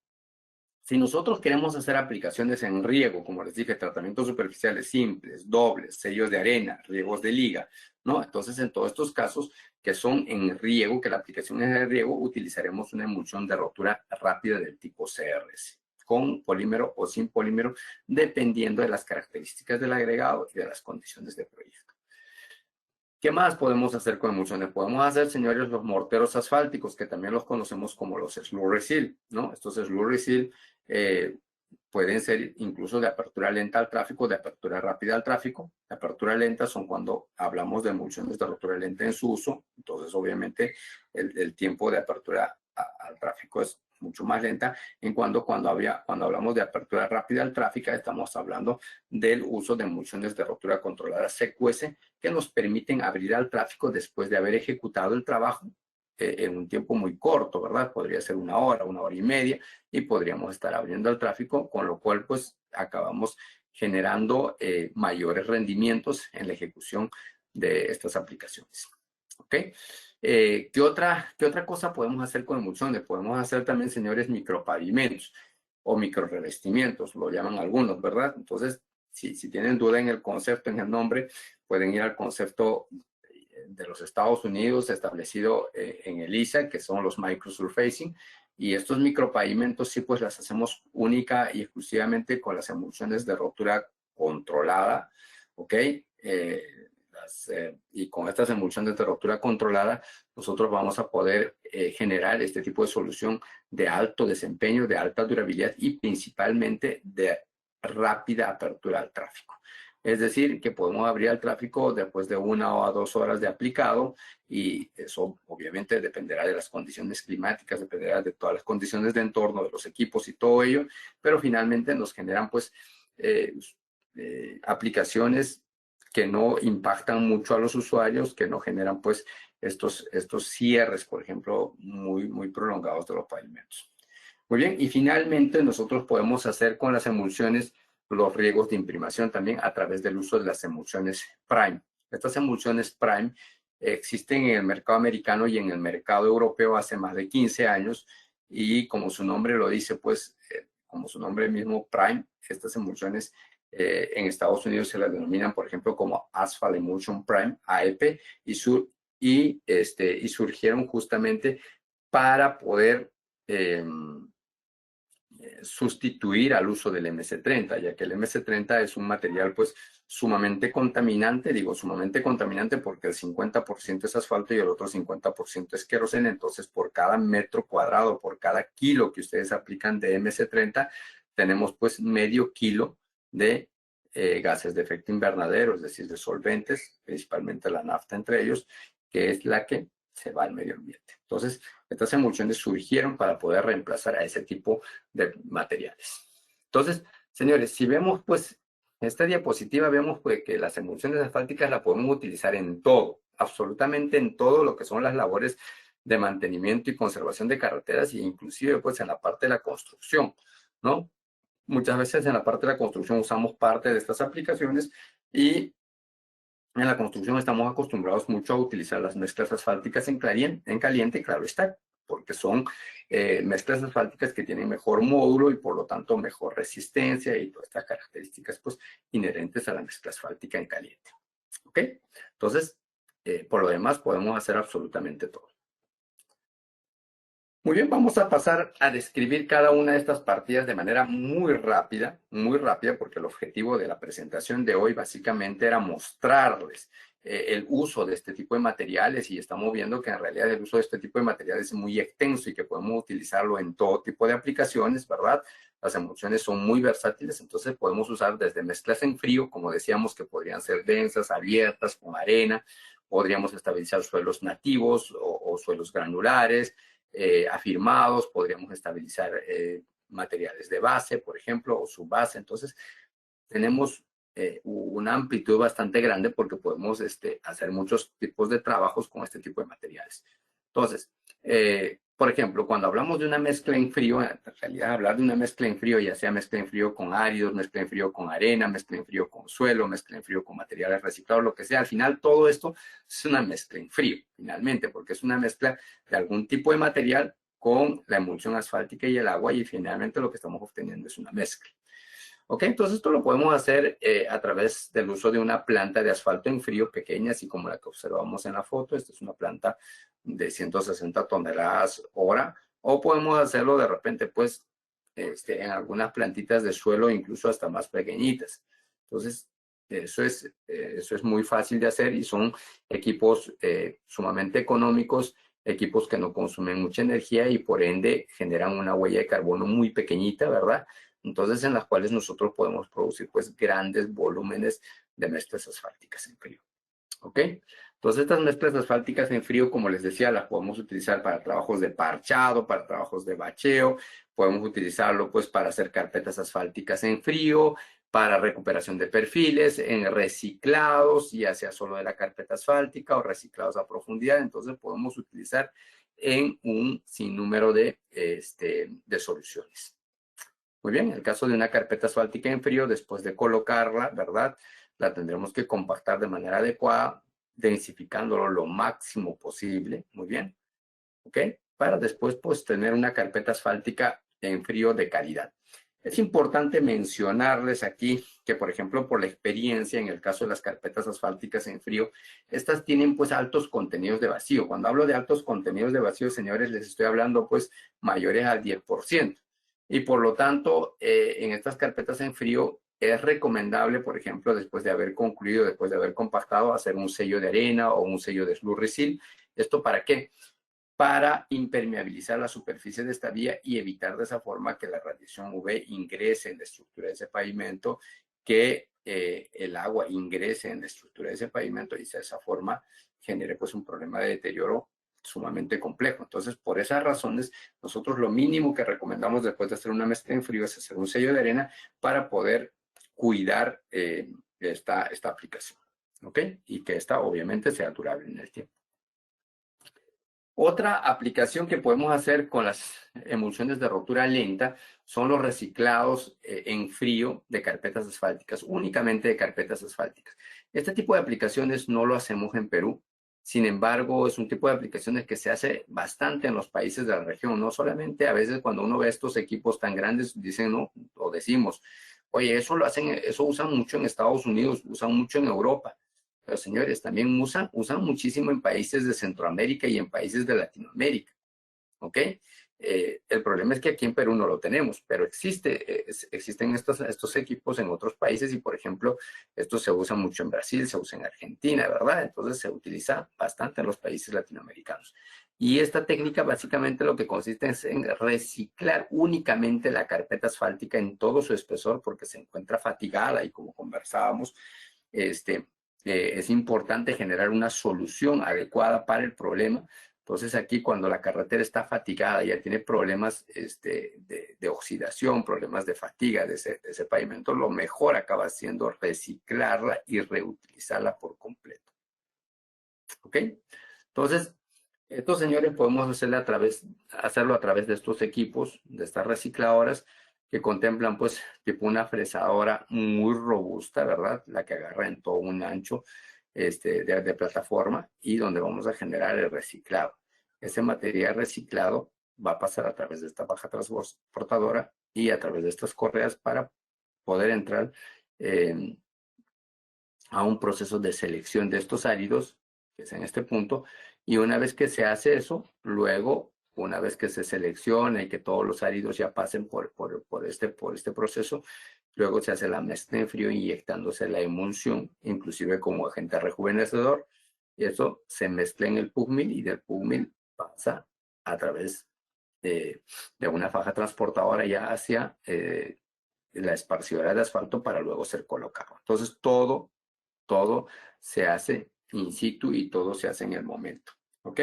si nosotros queremos hacer aplicaciones en riego, como les dije, tratamientos superficiales simples, dobles, sellos de arena, riegos de liga, ¿no? Entonces, en todos estos casos que son en riego, que la aplicación es de riego, utilizaremos una emulsión de rotura rápida del tipo CRS, con polímero o sin polímero, dependiendo de las características del agregado y de las condiciones de proyecto. ¿Qué más podemos hacer con emulsiones? Podemos hacer, señores, los morteros asfálticos, que también los conocemos como los slurry seal, ¿no? Estos slurry seal pueden ser incluso de apertura lenta al tráfico, de apertura rápida al tráfico. De apertura lenta son cuando hablamos de emulsiones de rotura lenta en su uso. Entonces, obviamente, el tiempo de apertura al tráfico es mucho más lenta. Cuando hablamos de apertura rápida al tráfico, estamos hablando del uso de emulsiones de rotura controlada CQS que nos permiten abrir al tráfico después de haber ejecutado el trabajo en un tiempo muy corto, ¿verdad? Podría ser una hora y media, y podríamos estar abriendo el tráfico, con lo cual pues acabamos generando mayores rendimientos en la ejecución de estas aplicaciones. ¿Ok? ¿Qué otra cosa podemos hacer con emulsiones? Podemos hacer también, señores, micropavimentos o microrevestimientos, lo llaman algunos, ¿verdad? Entonces, si tienen duda en el concepto, en el nombre, pueden ir al concepto de los Estados Unidos establecido en el ISA, que son los microsurfacing, y estos micropavimentos sí pues las hacemos única y exclusivamente con las emulsiones de rotura controlada, ¿ok? Y con estas emulsiones de rotura controlada nosotros vamos a poder generar este tipo de solución de alto desempeño, de alta durabilidad y principalmente de rápida apertura al tráfico. Es decir, que podemos abrir el tráfico después de 1 o 2 horas de aplicado y eso obviamente dependerá de las condiciones climáticas, dependerá de todas las condiciones de entorno, de los equipos y todo ello, pero finalmente nos generan pues aplicaciones que no impactan mucho a los usuarios, que no generan pues estos cierres, por ejemplo, muy prolongados de los pavimentos. Muy bien, y finalmente nosotros podemos hacer con las emulsiones los riesgos de imprimación también a través del uso de las emulsiones Prime. Estas emulsiones Prime existen en el mercado americano y en el mercado europeo hace más de 15 años y como su nombre lo dice, pues como su nombre mismo Prime, estas emulsiones en Estados Unidos se las denominan, por ejemplo, como Asphalt Emulsion Prime, AEP, y surgieron justamente para poder sustituir al uso del MC30, ya que el MC30 es un material pues sumamente contaminante, digo sumamente contaminante porque el 50% es asfalto y el otro 50% es queroseno, entonces por cada metro cuadrado, por cada kilo que ustedes aplican de MC30, tenemos pues medio kilo de gases de efecto invernadero, es decir, de solventes, principalmente la nafta entre ellos, que es la que se va al medio ambiente. Entonces, estas emulsiones surgieron para poder reemplazar a ese tipo de materiales. Entonces, señores, si vemos pues esta diapositiva, vemos pues que las emulsiones asfálticas las podemos utilizar en todo, absolutamente en todo lo que son las labores de mantenimiento y conservación de carreteras e inclusive pues en la parte de la construcción, ¿no? Muchas veces en la parte de la construcción usamos parte de estas aplicaciones y en la construcción estamos acostumbrados mucho a utilizar las mezclas asfálticas en caliente, claro está, porque son mezclas asfálticas que tienen mejor módulo y por lo tanto mejor resistencia y todas estas características pues inherentes a la mezcla asfáltica en caliente. ¿Ok? Entonces, por lo demás podemos hacer absolutamente todo. Muy bien, vamos a pasar a describir cada una de estas partidas de manera muy rápida, porque el objetivo de la presentación de hoy básicamente era mostrarles el uso de este tipo de materiales y estamos viendo que en realidad el uso de este tipo de materiales es muy extenso y que podemos utilizarlo en todo tipo de aplicaciones, ¿verdad? Las emulsiones son muy versátiles, entonces podemos usar desde mezclas en frío, como decíamos, que podrían ser densas, abiertas, con arena, podríamos estabilizar suelos nativos o suelos granulares, afirmados, podríamos estabilizar materiales de base, por ejemplo, o subbase. Entonces, tenemos una amplitud bastante grande porque podemos hacer muchos tipos de trabajos con este tipo de materiales. Entonces, por ejemplo, cuando hablamos de una mezcla en frío, en realidad hablar de una mezcla en frío, ya sea mezcla en frío con áridos, mezcla en frío con arena, mezcla en frío con suelo, mezcla en frío con materiales reciclados, lo que sea, al final todo esto es una mezcla en frío, finalmente, porque es una mezcla de algún tipo de material con la emulsión asfáltica y el agua y finalmente lo que estamos obteniendo es una mezcla. Ok, entonces esto lo podemos hacer a través del uso de una planta de asfalto en frío pequeña, así como la que observamos en la foto. Esta es una planta de 160 toneladas hora, o podemos hacerlo de repente, pues, en algunas plantitas de suelo, incluso hasta más pequeñitas. Entonces, eso es muy fácil de hacer y son equipos sumamente económicos, equipos que no consumen mucha energía y por ende generan una huella de carbono muy pequeñita, ¿verdad? Entonces, en las cuales nosotros podemos producir pues grandes volúmenes de mezclas asfálticas en frío. ¿Ok? Entonces, estas mezclas asfálticas en frío, como les decía, las podemos utilizar para trabajos de parchado, para trabajos de bacheo, podemos utilizarlo pues para hacer carpetas asfálticas en frío, para recuperación de perfiles, en reciclados, ya sea solo de la carpeta asfáltica o reciclados a profundidad. Entonces, podemos utilizar en un sinnúmero de soluciones. Muy bien, en el caso de una carpeta asfáltica en frío, después de colocarla, ¿verdad? La tendremos que compactar de manera adecuada, densificándolo lo máximo posible, muy bien, ¿ok? Para después, pues, tener una carpeta asfáltica en frío de calidad. Es importante mencionarles aquí que, por ejemplo, por la experiencia, en el caso de las carpetas asfálticas en frío, estas tienen, pues, altos contenidos de vacío. Cuando hablo de altos contenidos de vacío, señores, les estoy hablando, pues, mayores al 10%. Y por lo tanto, en estas carpetas en frío es recomendable, por ejemplo, después de haber concluido, después de haber compactado, hacer un sello de arena o un sello de Slurry-Seal. ¿Esto para qué? Para impermeabilizar la superficie de esta vía y evitar de esa forma que la radiación UV ingrese en la estructura de ese pavimento, que el agua ingrese en la estructura de ese pavimento y de esa forma genere pues un problema de deterioro sumamente complejo. Entonces, por esas razones, nosotros lo mínimo que recomendamos después de hacer una mezcla en frío es hacer un sello de arena para poder cuidar esta aplicación, ¿ok? Y que esta obviamente sea durable en el tiempo. Otra aplicación que podemos hacer con las emulsiones de rotura lenta son los reciclados en frío de carpetas asfálticas, únicamente de carpetas asfálticas. Este tipo de aplicaciones no lo hacemos en Perú. Sin embargo, es un tipo de aplicaciones que se hace bastante en los países de la región. No solamente a veces cuando uno ve estos equipos tan grandes, dicen, no, o decimos, oye, eso lo hacen, eso usan mucho en Estados Unidos, usan mucho en Europa. Pero señores, también usan muchísimo en países de Centroamérica y en países de Latinoamérica, ¿ok? El problema es que aquí en Perú no lo tenemos, pero existen estos equipos en otros países y, por ejemplo, esto se usa mucho en Brasil, se usa en Argentina, ¿verdad? Entonces se utiliza bastante en los países latinoamericanos. Y esta técnica básicamente lo que consiste es en reciclar únicamente la carpeta asfáltica en todo su espesor porque se encuentra fatigada y como conversábamos, es importante generar una solución adecuada para el problema. Entonces aquí cuando la carretera está fatigada, ya tiene problemas de oxidación, problemas de fatiga de ese pavimento, lo mejor acaba siendo reciclarla y reutilizarla por completo. ¿Ok? Entonces, estos señores podemos hacerlo a través de estos equipos, de estas recicladoras, que contemplan pues tipo una fresadora muy robusta, ¿verdad? La que agarra en todo un ancho de plataforma y donde vamos a generar el reciclado. Ese material reciclado va a pasar a través de esta baja transportadora y a través de estas correas para poder entrar a un proceso de selección de estos áridos, que es en este punto, y una vez que se hace eso, luego, una vez que se selecciona y que todos los áridos ya pasen por este proceso, luego se hace la mezcla en frío inyectándose la emulsión, inclusive como agente rejuvenecedor, y eso se mezcla en el pugmil y del pugmil pasa a través de una faja transportadora ya hacia la esparcidora de asfalto para luego ser colocado. Entonces todo se hace in situ y todo se hace en el momento, ¿ok?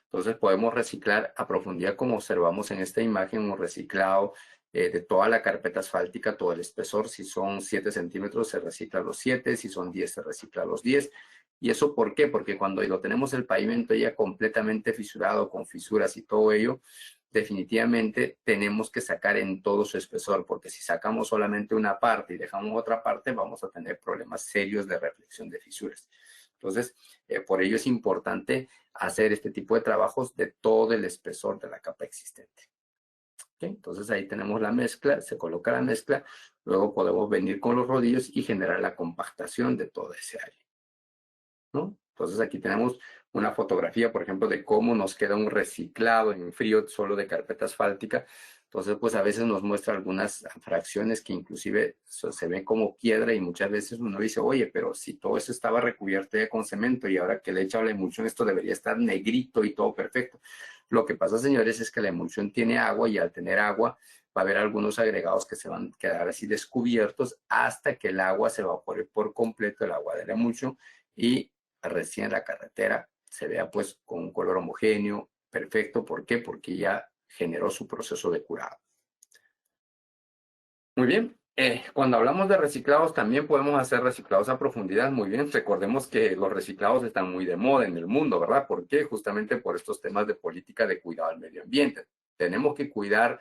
Entonces podemos reciclar a profundidad como observamos en esta imagen, un reciclado de toda la carpeta asfáltica, todo el espesor. Si son 7 centímetros se recicla los 7, si son 10 se recicla los 10. ¿Y eso por qué? Porque cuando lo tenemos el pavimento ya completamente fisurado, con fisuras y todo ello, definitivamente tenemos que sacar en todo su espesor, porque si sacamos solamente una parte y dejamos otra parte, vamos a tener problemas serios de reflexión de fisuras. Entonces, por ello es importante hacer este tipo de trabajos de todo el espesor de la capa existente. ¿Okay? Entonces ahí tenemos la mezcla, se coloca la mezcla, luego podemos venir con los rodillos y generar la compactación de toda ese área, ¿no? Entonces aquí tenemos una fotografía, por ejemplo, de cómo nos queda un reciclado en frío solo de carpeta asfáltica. Entonces, pues a veces nos muestra algunas fracciones que inclusive se ven como piedra y muchas veces uno dice, oye, pero si todo eso estaba recubierto ya con cemento y ahora que le he echado la emulsión, esto debería estar negrito y todo perfecto. Lo que pasa, señores, es que la emulsión tiene agua y al tener agua va a haber algunos agregados que se van a quedar así descubiertos hasta que el agua se evapore por completo, el agua de la emulsión, y recién la carretera se vea pues con un color homogéneo, perfecto. ¿Por qué? Porque ya generó su proceso de curado. Muy bien. Cuando hablamos de reciclados, también podemos hacer reciclados a profundidad. Muy bien. Recordemos que los reciclados están muy de moda en el mundo, ¿verdad? ¿Por qué? Justamente por estos temas de política de cuidado al medio ambiente. Tenemos que cuidar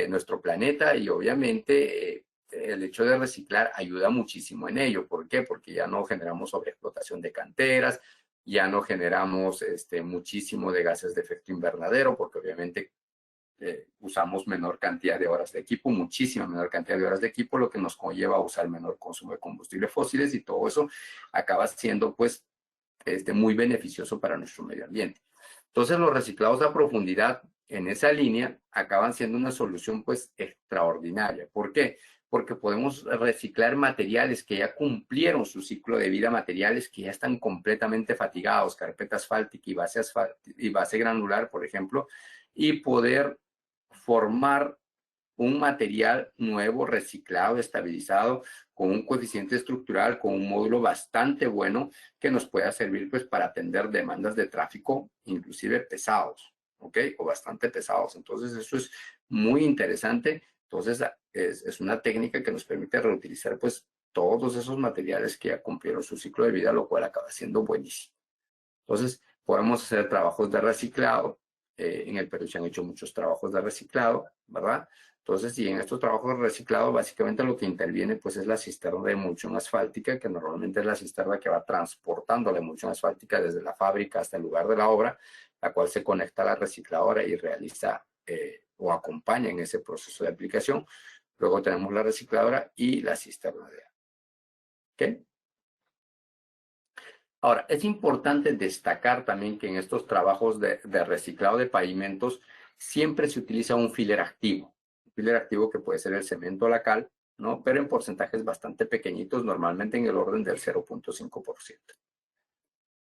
nuestro planeta y obviamente el hecho de reciclar ayuda muchísimo en ello. ¿Por qué? Porque ya no generamos sobreexplotación de canteras, ya no generamos muchísimo de gases de efecto invernadero, porque obviamente usamos menor cantidad de horas de equipo, muchísima menor cantidad de horas de equipo, lo que nos conlleva a usar menor consumo de combustibles fósiles y todo eso acaba siendo pues muy beneficioso para nuestro medio ambiente. Entonces los reciclados a profundidad en esa línea acaban siendo una solución pues extraordinaria. ¿Por qué? Porque podemos reciclar materiales que ya cumplieron su ciclo de vida, materiales que ya están completamente fatigados, carpeta asfáltica y base granular, por ejemplo, y poder formar un material nuevo, reciclado, estabilizado, con un coeficiente estructural, con un módulo bastante bueno que nos pueda servir pues para atender demandas de tráfico, inclusive pesados, ¿ok? O bastante pesados. Entonces eso es muy interesante. Entonces es una técnica que nos permite reutilizar pues todos esos materiales que ya cumplieron su ciclo de vida, lo cual acaba siendo buenísimo. Entonces podemos hacer trabajos de reciclado. En el Perú se han hecho muchos trabajos de reciclado, ¿verdad? Entonces, y en estos trabajos de reciclado, básicamente lo que interviene, pues, es la cisterna de emulsión asfáltica, que normalmente es la cisterna que va transportando la emulsión asfáltica desde la fábrica hasta el lugar de la obra, la cual se conecta a la recicladora y realiza o acompaña en ese proceso de aplicación. Luego tenemos la recicladora y la cisterna de agua. ¿Ok? Ahora, es importante destacar también que en estos trabajos de reciclado de pavimentos siempre se utiliza un filler activo. Un filler activo que puede ser el cemento o la cal, ¿no? Pero en porcentajes bastante pequeñitos, normalmente en el orden del 0.5%.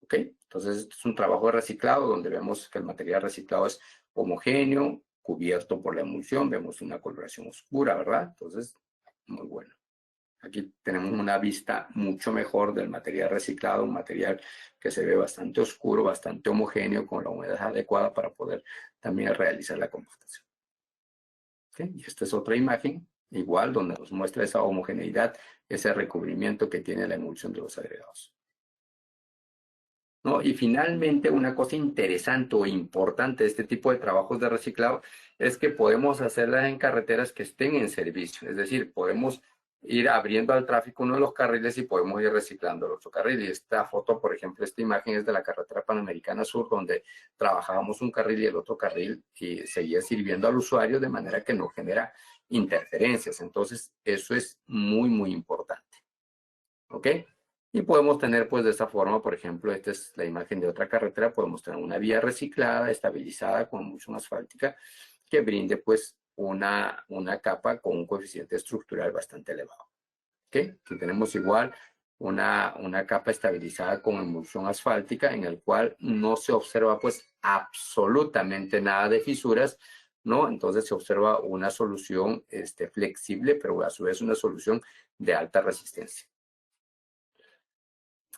¿Ok? Entonces, esto es un trabajo de reciclado donde vemos que el material reciclado es homogéneo, cubierto por la emulsión, vemos una coloración oscura, ¿verdad? Entonces, muy bueno. Aquí tenemos una vista mucho mejor del material reciclado, un material que se ve bastante oscuro, bastante homogéneo, con la humedad adecuada para poder también realizar la compostación. ¿Okay? Y esta es otra imagen, igual, donde nos muestra esa homogeneidad, ese recubrimiento que tiene la emulsión de los agregados. ¿No? Y finalmente, una cosa interesante o importante de este tipo de trabajos de reciclado es que podemos hacerlas en carreteras que estén en servicio. Es decir, podemos ir abriendo al tráfico uno de los carriles y podemos ir reciclando el otro carril. Y esta foto, por ejemplo, esta imagen es de la carretera Panamericana Sur, donde trabajábamos un carril y el otro carril y seguía sirviendo al usuario de manera que no genera interferencias. Entonces, eso es muy, muy importante. ¿Ok? Y podemos tener pues de esta forma, por ejemplo, esta es la imagen de otra carretera, podemos tener una vía reciclada, estabilizada con emulsión asfáltica que brinde pues una capa con un coeficiente estructural bastante elevado. ¿Ok? Aquí tenemos igual una capa estabilizada con emulsión asfáltica en el cual no se observa pues absolutamente nada de fisuras, ¿no? Entonces se observa una solución flexible, pero a su vez una solución de alta resistencia.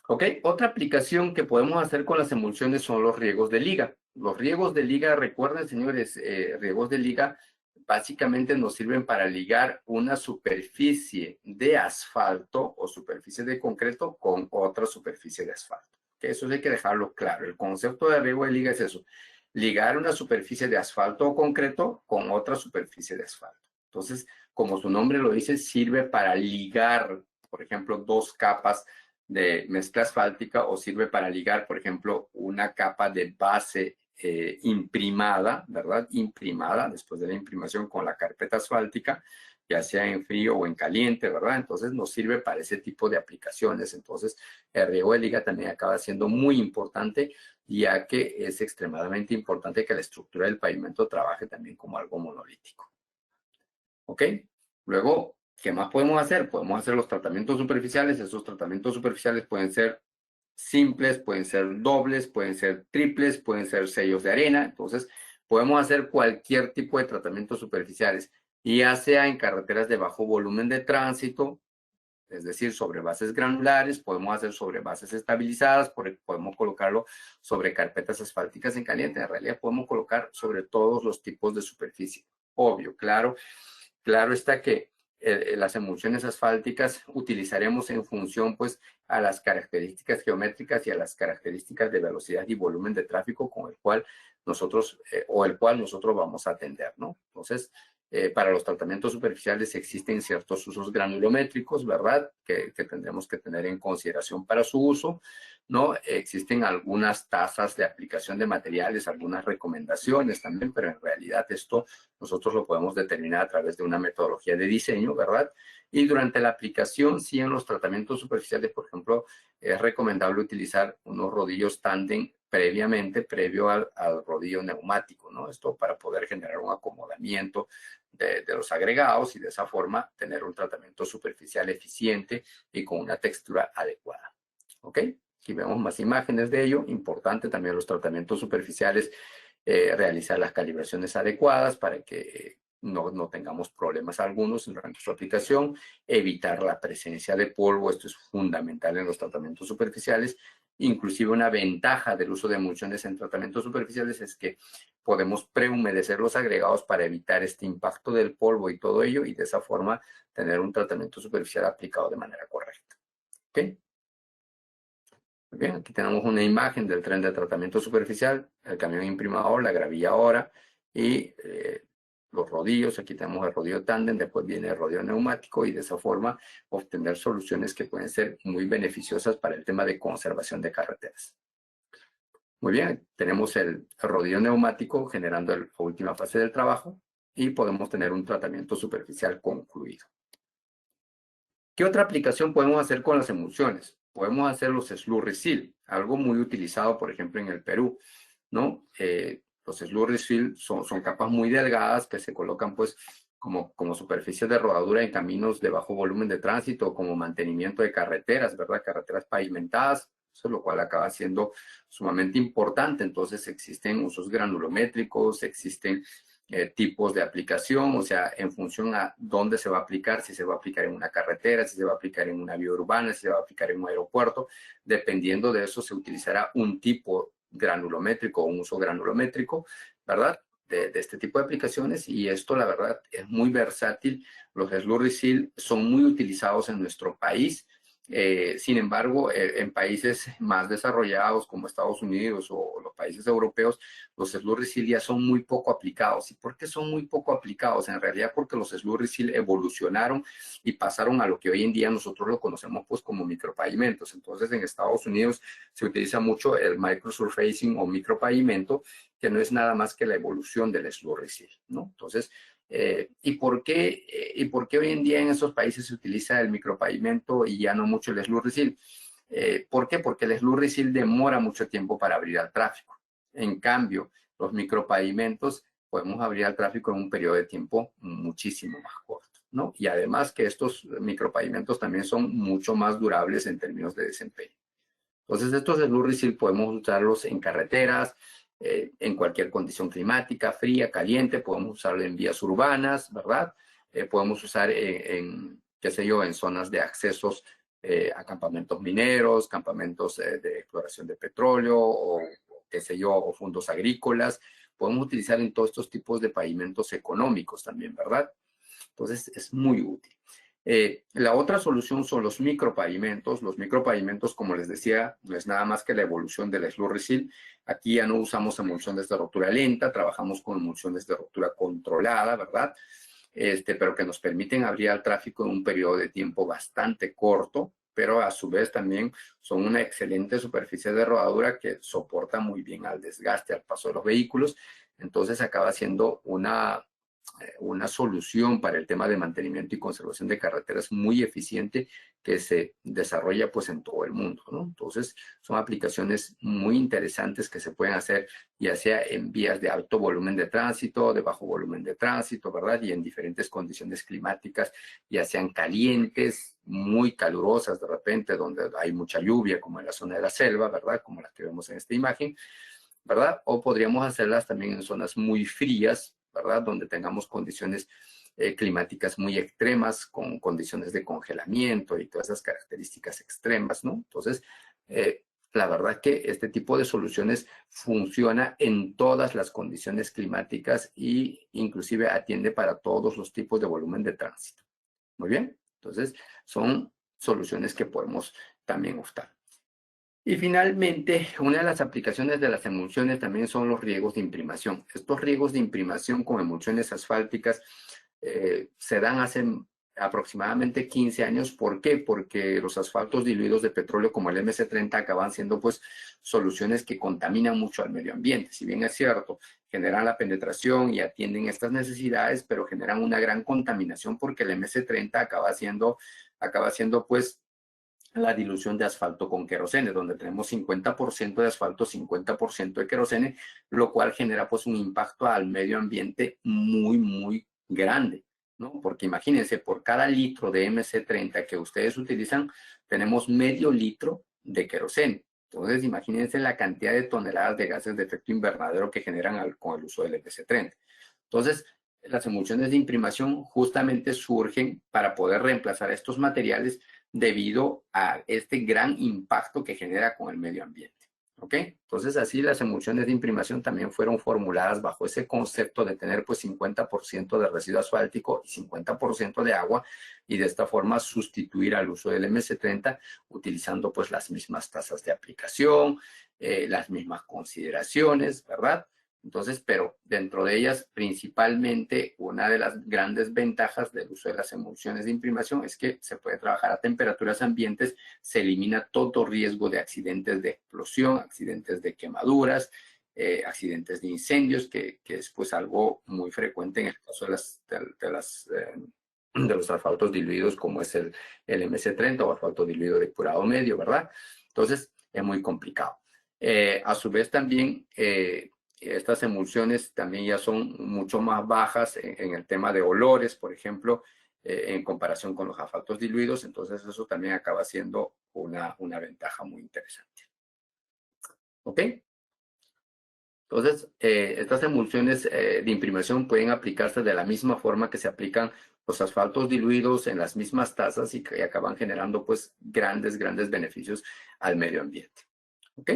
Ok, otra aplicación que podemos hacer con las emulsiones son los riegos de liga. Los riegos de liga, recuerden, señores, riegos de liga básicamente nos sirven para ligar una superficie de asfalto o superficie de concreto con otra superficie de asfalto. Que eso hay que dejarlo claro. El concepto de riego de liga es eso, ligar una superficie de asfalto o concreto con otra superficie de asfalto. Entonces, como su nombre lo dice, sirve para ligar, por ejemplo, dos capas de mezcla asfáltica o sirve para ligar, por ejemplo, una capa de base imprimada, ¿verdad? Imprimada después de la imprimación con la carpeta asfáltica, ya sea en frío o en caliente, ¿verdad? Entonces nos sirve para ese tipo de aplicaciones. Entonces el riego de liga también acaba siendo muy importante, ya que es extremadamente importante que la estructura del pavimento trabaje también como algo monolítico. ¿Ok? Luego, ¿qué más podemos hacer? Podemos hacer los tratamientos superficiales. Esos tratamientos superficiales pueden ser simples, pueden ser dobles, pueden ser triples, pueden ser sellos de arena. Entonces, podemos hacer cualquier tipo de tratamientos superficiales, ya sea en carreteras de bajo volumen de tránsito, es decir, sobre bases granulares, podemos hacer sobre bases estabilizadas, podemos colocarlo sobre carpetas asfálticas en caliente. En realidad, podemos colocar sobre todos los tipos de superficie. Obvio, claro. Claro está que las emulsiones asfálticas utilizaremos en función pues a las características geométricas y a las características de velocidad y volumen de tráfico con el cual nosotros vamos a atender, ¿no? Entonces, para los tratamientos superficiales existen ciertos usos granulométricos, ¿verdad? Que tendremos que tener en consideración para su uso, ¿no? Existen algunas tasas de aplicación de materiales, algunas recomendaciones también, pero en realidad esto nosotros lo podemos determinar a través de una metodología de diseño, ¿verdad? Y durante la aplicación, sí, en los tratamientos superficiales, por ejemplo, es recomendable utilizar unos rodillos tándem previo al rodillo neumático, ¿no? Esto para poder generar un acomodamiento de los agregados y de esa forma tener un tratamiento superficial eficiente y con una textura adecuada. ¿Ok? Aquí vemos más imágenes de ello. Importante también los tratamientos superficiales, realizar las calibraciones adecuadas para que no tengamos problemas algunos durante su aplicación, evitar la presencia de polvo, esto es fundamental en los tratamientos superficiales. Inclusive una ventaja del uso de emulsiones en tratamientos superficiales es que podemos prehumedecer los agregados para evitar este impacto del polvo y todo ello, y de esa forma tener un tratamiento superficial aplicado de manera correcta. ¿Ok? Muy bien, aquí tenemos una imagen del tren de tratamiento superficial, el camión imprimador, la gravilla ahora y los rodillos. Aquí tenemos el rodillo tándem, después viene el rodillo neumático, y de esa forma obtener soluciones que pueden ser muy beneficiosas para el tema de conservación de carreteras. Muy bien, tenemos el rodillo neumático generando la última fase del trabajo y podemos tener un tratamiento superficial concluido. ¿Qué otra aplicación podemos hacer con las emulsiones? Podemos hacer los slurry seal, algo muy utilizado, por ejemplo, en el Perú, ¿no? Los slurry seal son capas muy delgadas que se colocan, pues, como superficies de rodadura en caminos de bajo volumen de tránsito, como mantenimiento de carreteras, ¿verdad? Carreteras pavimentadas, eso lo cual acaba siendo sumamente importante. Entonces, existen usos granulométricos, existen tipos de aplicación, o sea, en función a dónde se va a aplicar, si se va a aplicar en una carretera, si se va a aplicar en una vía urbana, si se va a aplicar en un aeropuerto. Dependiendo de eso, se utilizará un tipo granulométrico o un uso granulométrico, ¿verdad? De este tipo de aplicaciones, y esto, la verdad, es muy versátil. Los slurry seal son muy utilizados en nuestro país. Sin embargo, en países más desarrollados como Estados Unidos o los países europeos, los slurry seal ya son muy poco aplicados. ¿Y por qué son muy poco aplicados? En realidad porque los slurry seal evolucionaron y pasaron a lo que hoy en día nosotros lo conocemos pues como micropavimentos. Entonces, en Estados Unidos se utiliza mucho el microsurfacing o micropavimento, que no es nada más que la evolución del slurry seal, ¿no? Entonces, ¿y por qué hoy en día en esos países se utiliza el micropavimento y ya no mucho el slurry seal? ¿Por qué? Porque el slurry seal demora mucho tiempo para abrir al tráfico. En cambio, los micropavimentos podemos abrir al tráfico en un periodo de tiempo muchísimo más corto, ¿no? Y además que estos micropavimentos también son mucho más durables en términos de desempeño. Entonces, estos slurry seal podemos usarlos en carreteras, en cualquier condición climática, fría, caliente. Podemos usarlo en vías urbanas, ¿verdad? Podemos usar qué sé yo, en zonas de accesos a campamentos mineros, campamentos de exploración de petróleo o qué sé yo, o fondos agrícolas. Podemos utilizar en todos estos tipos de pavimentos económicos también, ¿verdad? Entonces, es muy útil. La otra solución son los micropavimentos. Los micropavimentos, como les decía, no es nada más que la evolución del slurry seal. Aquí ya no usamos emulsiones de ruptura lenta, trabajamos con emulsiones de ruptura controlada, ¿verdad? Pero que nos permiten abrir al tráfico en un periodo de tiempo bastante corto, pero a su vez también son una excelente superficie de rodadura que soporta muy bien al desgaste, al paso de los vehículos. Entonces acaba siendo una solución para el tema de mantenimiento y conservación de carreteras muy eficiente que se desarrolla pues en todo el mundo, ¿no? Entonces son aplicaciones muy interesantes que se pueden hacer ya sea en vías de alto volumen de tránsito, de bajo volumen de tránsito, ¿verdad? Y en diferentes condiciones climáticas, ya sean calientes, muy calurosas de repente, donde hay mucha lluvia, como en la zona de la selva, ¿verdad? Como las que vemos en esta imagen, ¿verdad? O podríamos hacerlas también en zonas muy frías, ¿verdad? Donde tengamos condiciones climáticas muy extremas, con condiciones de congelamiento y todas esas características extremas, ¿no? Entonces, la verdad es que este tipo de soluciones funciona en todas las condiciones climáticas y inclusive atiende para todos los tipos de volumen de tránsito. Muy bien, entonces son soluciones que podemos también optar. Y finalmente, una de las aplicaciones de las emulsiones también son los riegos de imprimación. Estos riegos de imprimación con emulsiones asfálticas se dan hace aproximadamente 15 años. ¿Por qué? Porque los asfaltos diluidos de petróleo como el MC30 acaban siendo pues soluciones que contaminan mucho al medio ambiente. Si bien es cierto, generan la penetración y atienden estas necesidades, pero generan una gran contaminación porque el MC30 acaba siendo pues la dilución de asfalto con querosene, donde tenemos 50% de asfalto, 50% de querosene, lo cual genera pues un impacto al medio ambiente muy, muy grande, ¿no? Porque imagínense, por cada litro de MC30 que ustedes utilizan, tenemos medio litro de querosene. Entonces, imagínense la cantidad de toneladas de gases de efecto invernadero que generan con el uso del MC30. Entonces, las emulsiones de imprimación justamente surgen para poder reemplazar estos materiales debido a este gran impacto que genera con el medio ambiente. ¿Ok? Entonces, así las emulsiones de imprimación también fueron formuladas bajo ese concepto de tener pues 50% de residuo asfáltico y 50% de agua, y de esta forma sustituir al uso del MC30 utilizando pues las mismas tasas de aplicación, las mismas consideraciones, ¿verdad? Entonces, pero dentro de ellas, principalmente, una de las grandes ventajas del uso de las emulsiones de imprimación es que se puede trabajar a temperaturas ambientes, se elimina todo riesgo de accidentes de explosión, accidentes de quemaduras, accidentes de incendios, que es pues algo muy frecuente en el caso de los asfaltos diluidos, como es el MC30 o asfalto diluido depurado medio, ¿verdad? Entonces, es muy complicado. A su vez también, estas emulsiones también ya son mucho más bajas en el tema de olores, por ejemplo, en comparación con los asfaltos diluidos. Entonces eso también acaba siendo una ventaja muy interesante. ¿Ok? Entonces, estas emulsiones de imprimación pueden aplicarse de la misma forma que se aplican los asfaltos diluidos en las mismas tasas, y que acaban generando pues grandes beneficios al medio ambiente. ¿Ok?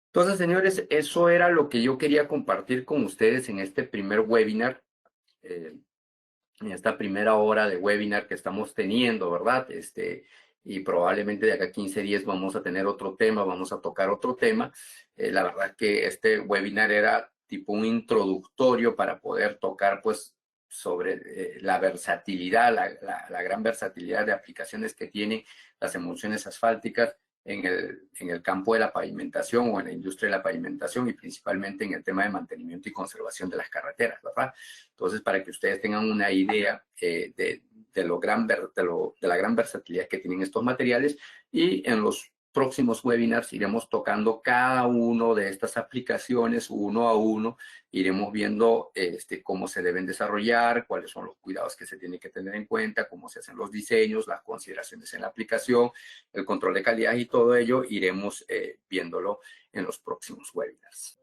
Entonces, señores, eso era lo que yo quería compartir con ustedes en este primer webinar, en esta primera hora de webinar que estamos teniendo, ¿verdad? Y probablemente de acá a 15 días vamos a tener otro tema, vamos a tocar otro tema. La verdad que este webinar era tipo un introductorio para poder tocar, pues, sobre la versatilidad, la gran versatilidad de aplicaciones que tienen las emulsiones asfálticas en el campo de la pavimentación o en la industria de la pavimentación, y principalmente en el tema de mantenimiento y conservación de las carreteras, ¿verdad? Entonces, para que ustedes tengan una idea de la gran versatilidad que tienen estos materiales, y en los próximos webinars iremos tocando cada uno de estas aplicaciones uno a uno, iremos viendo cómo se deben desarrollar, cuáles son los cuidados que se tienen que tener en cuenta, cómo se hacen los diseños, las consideraciones en la aplicación, el control de calidad, y todo ello iremos viéndolo en los próximos webinars.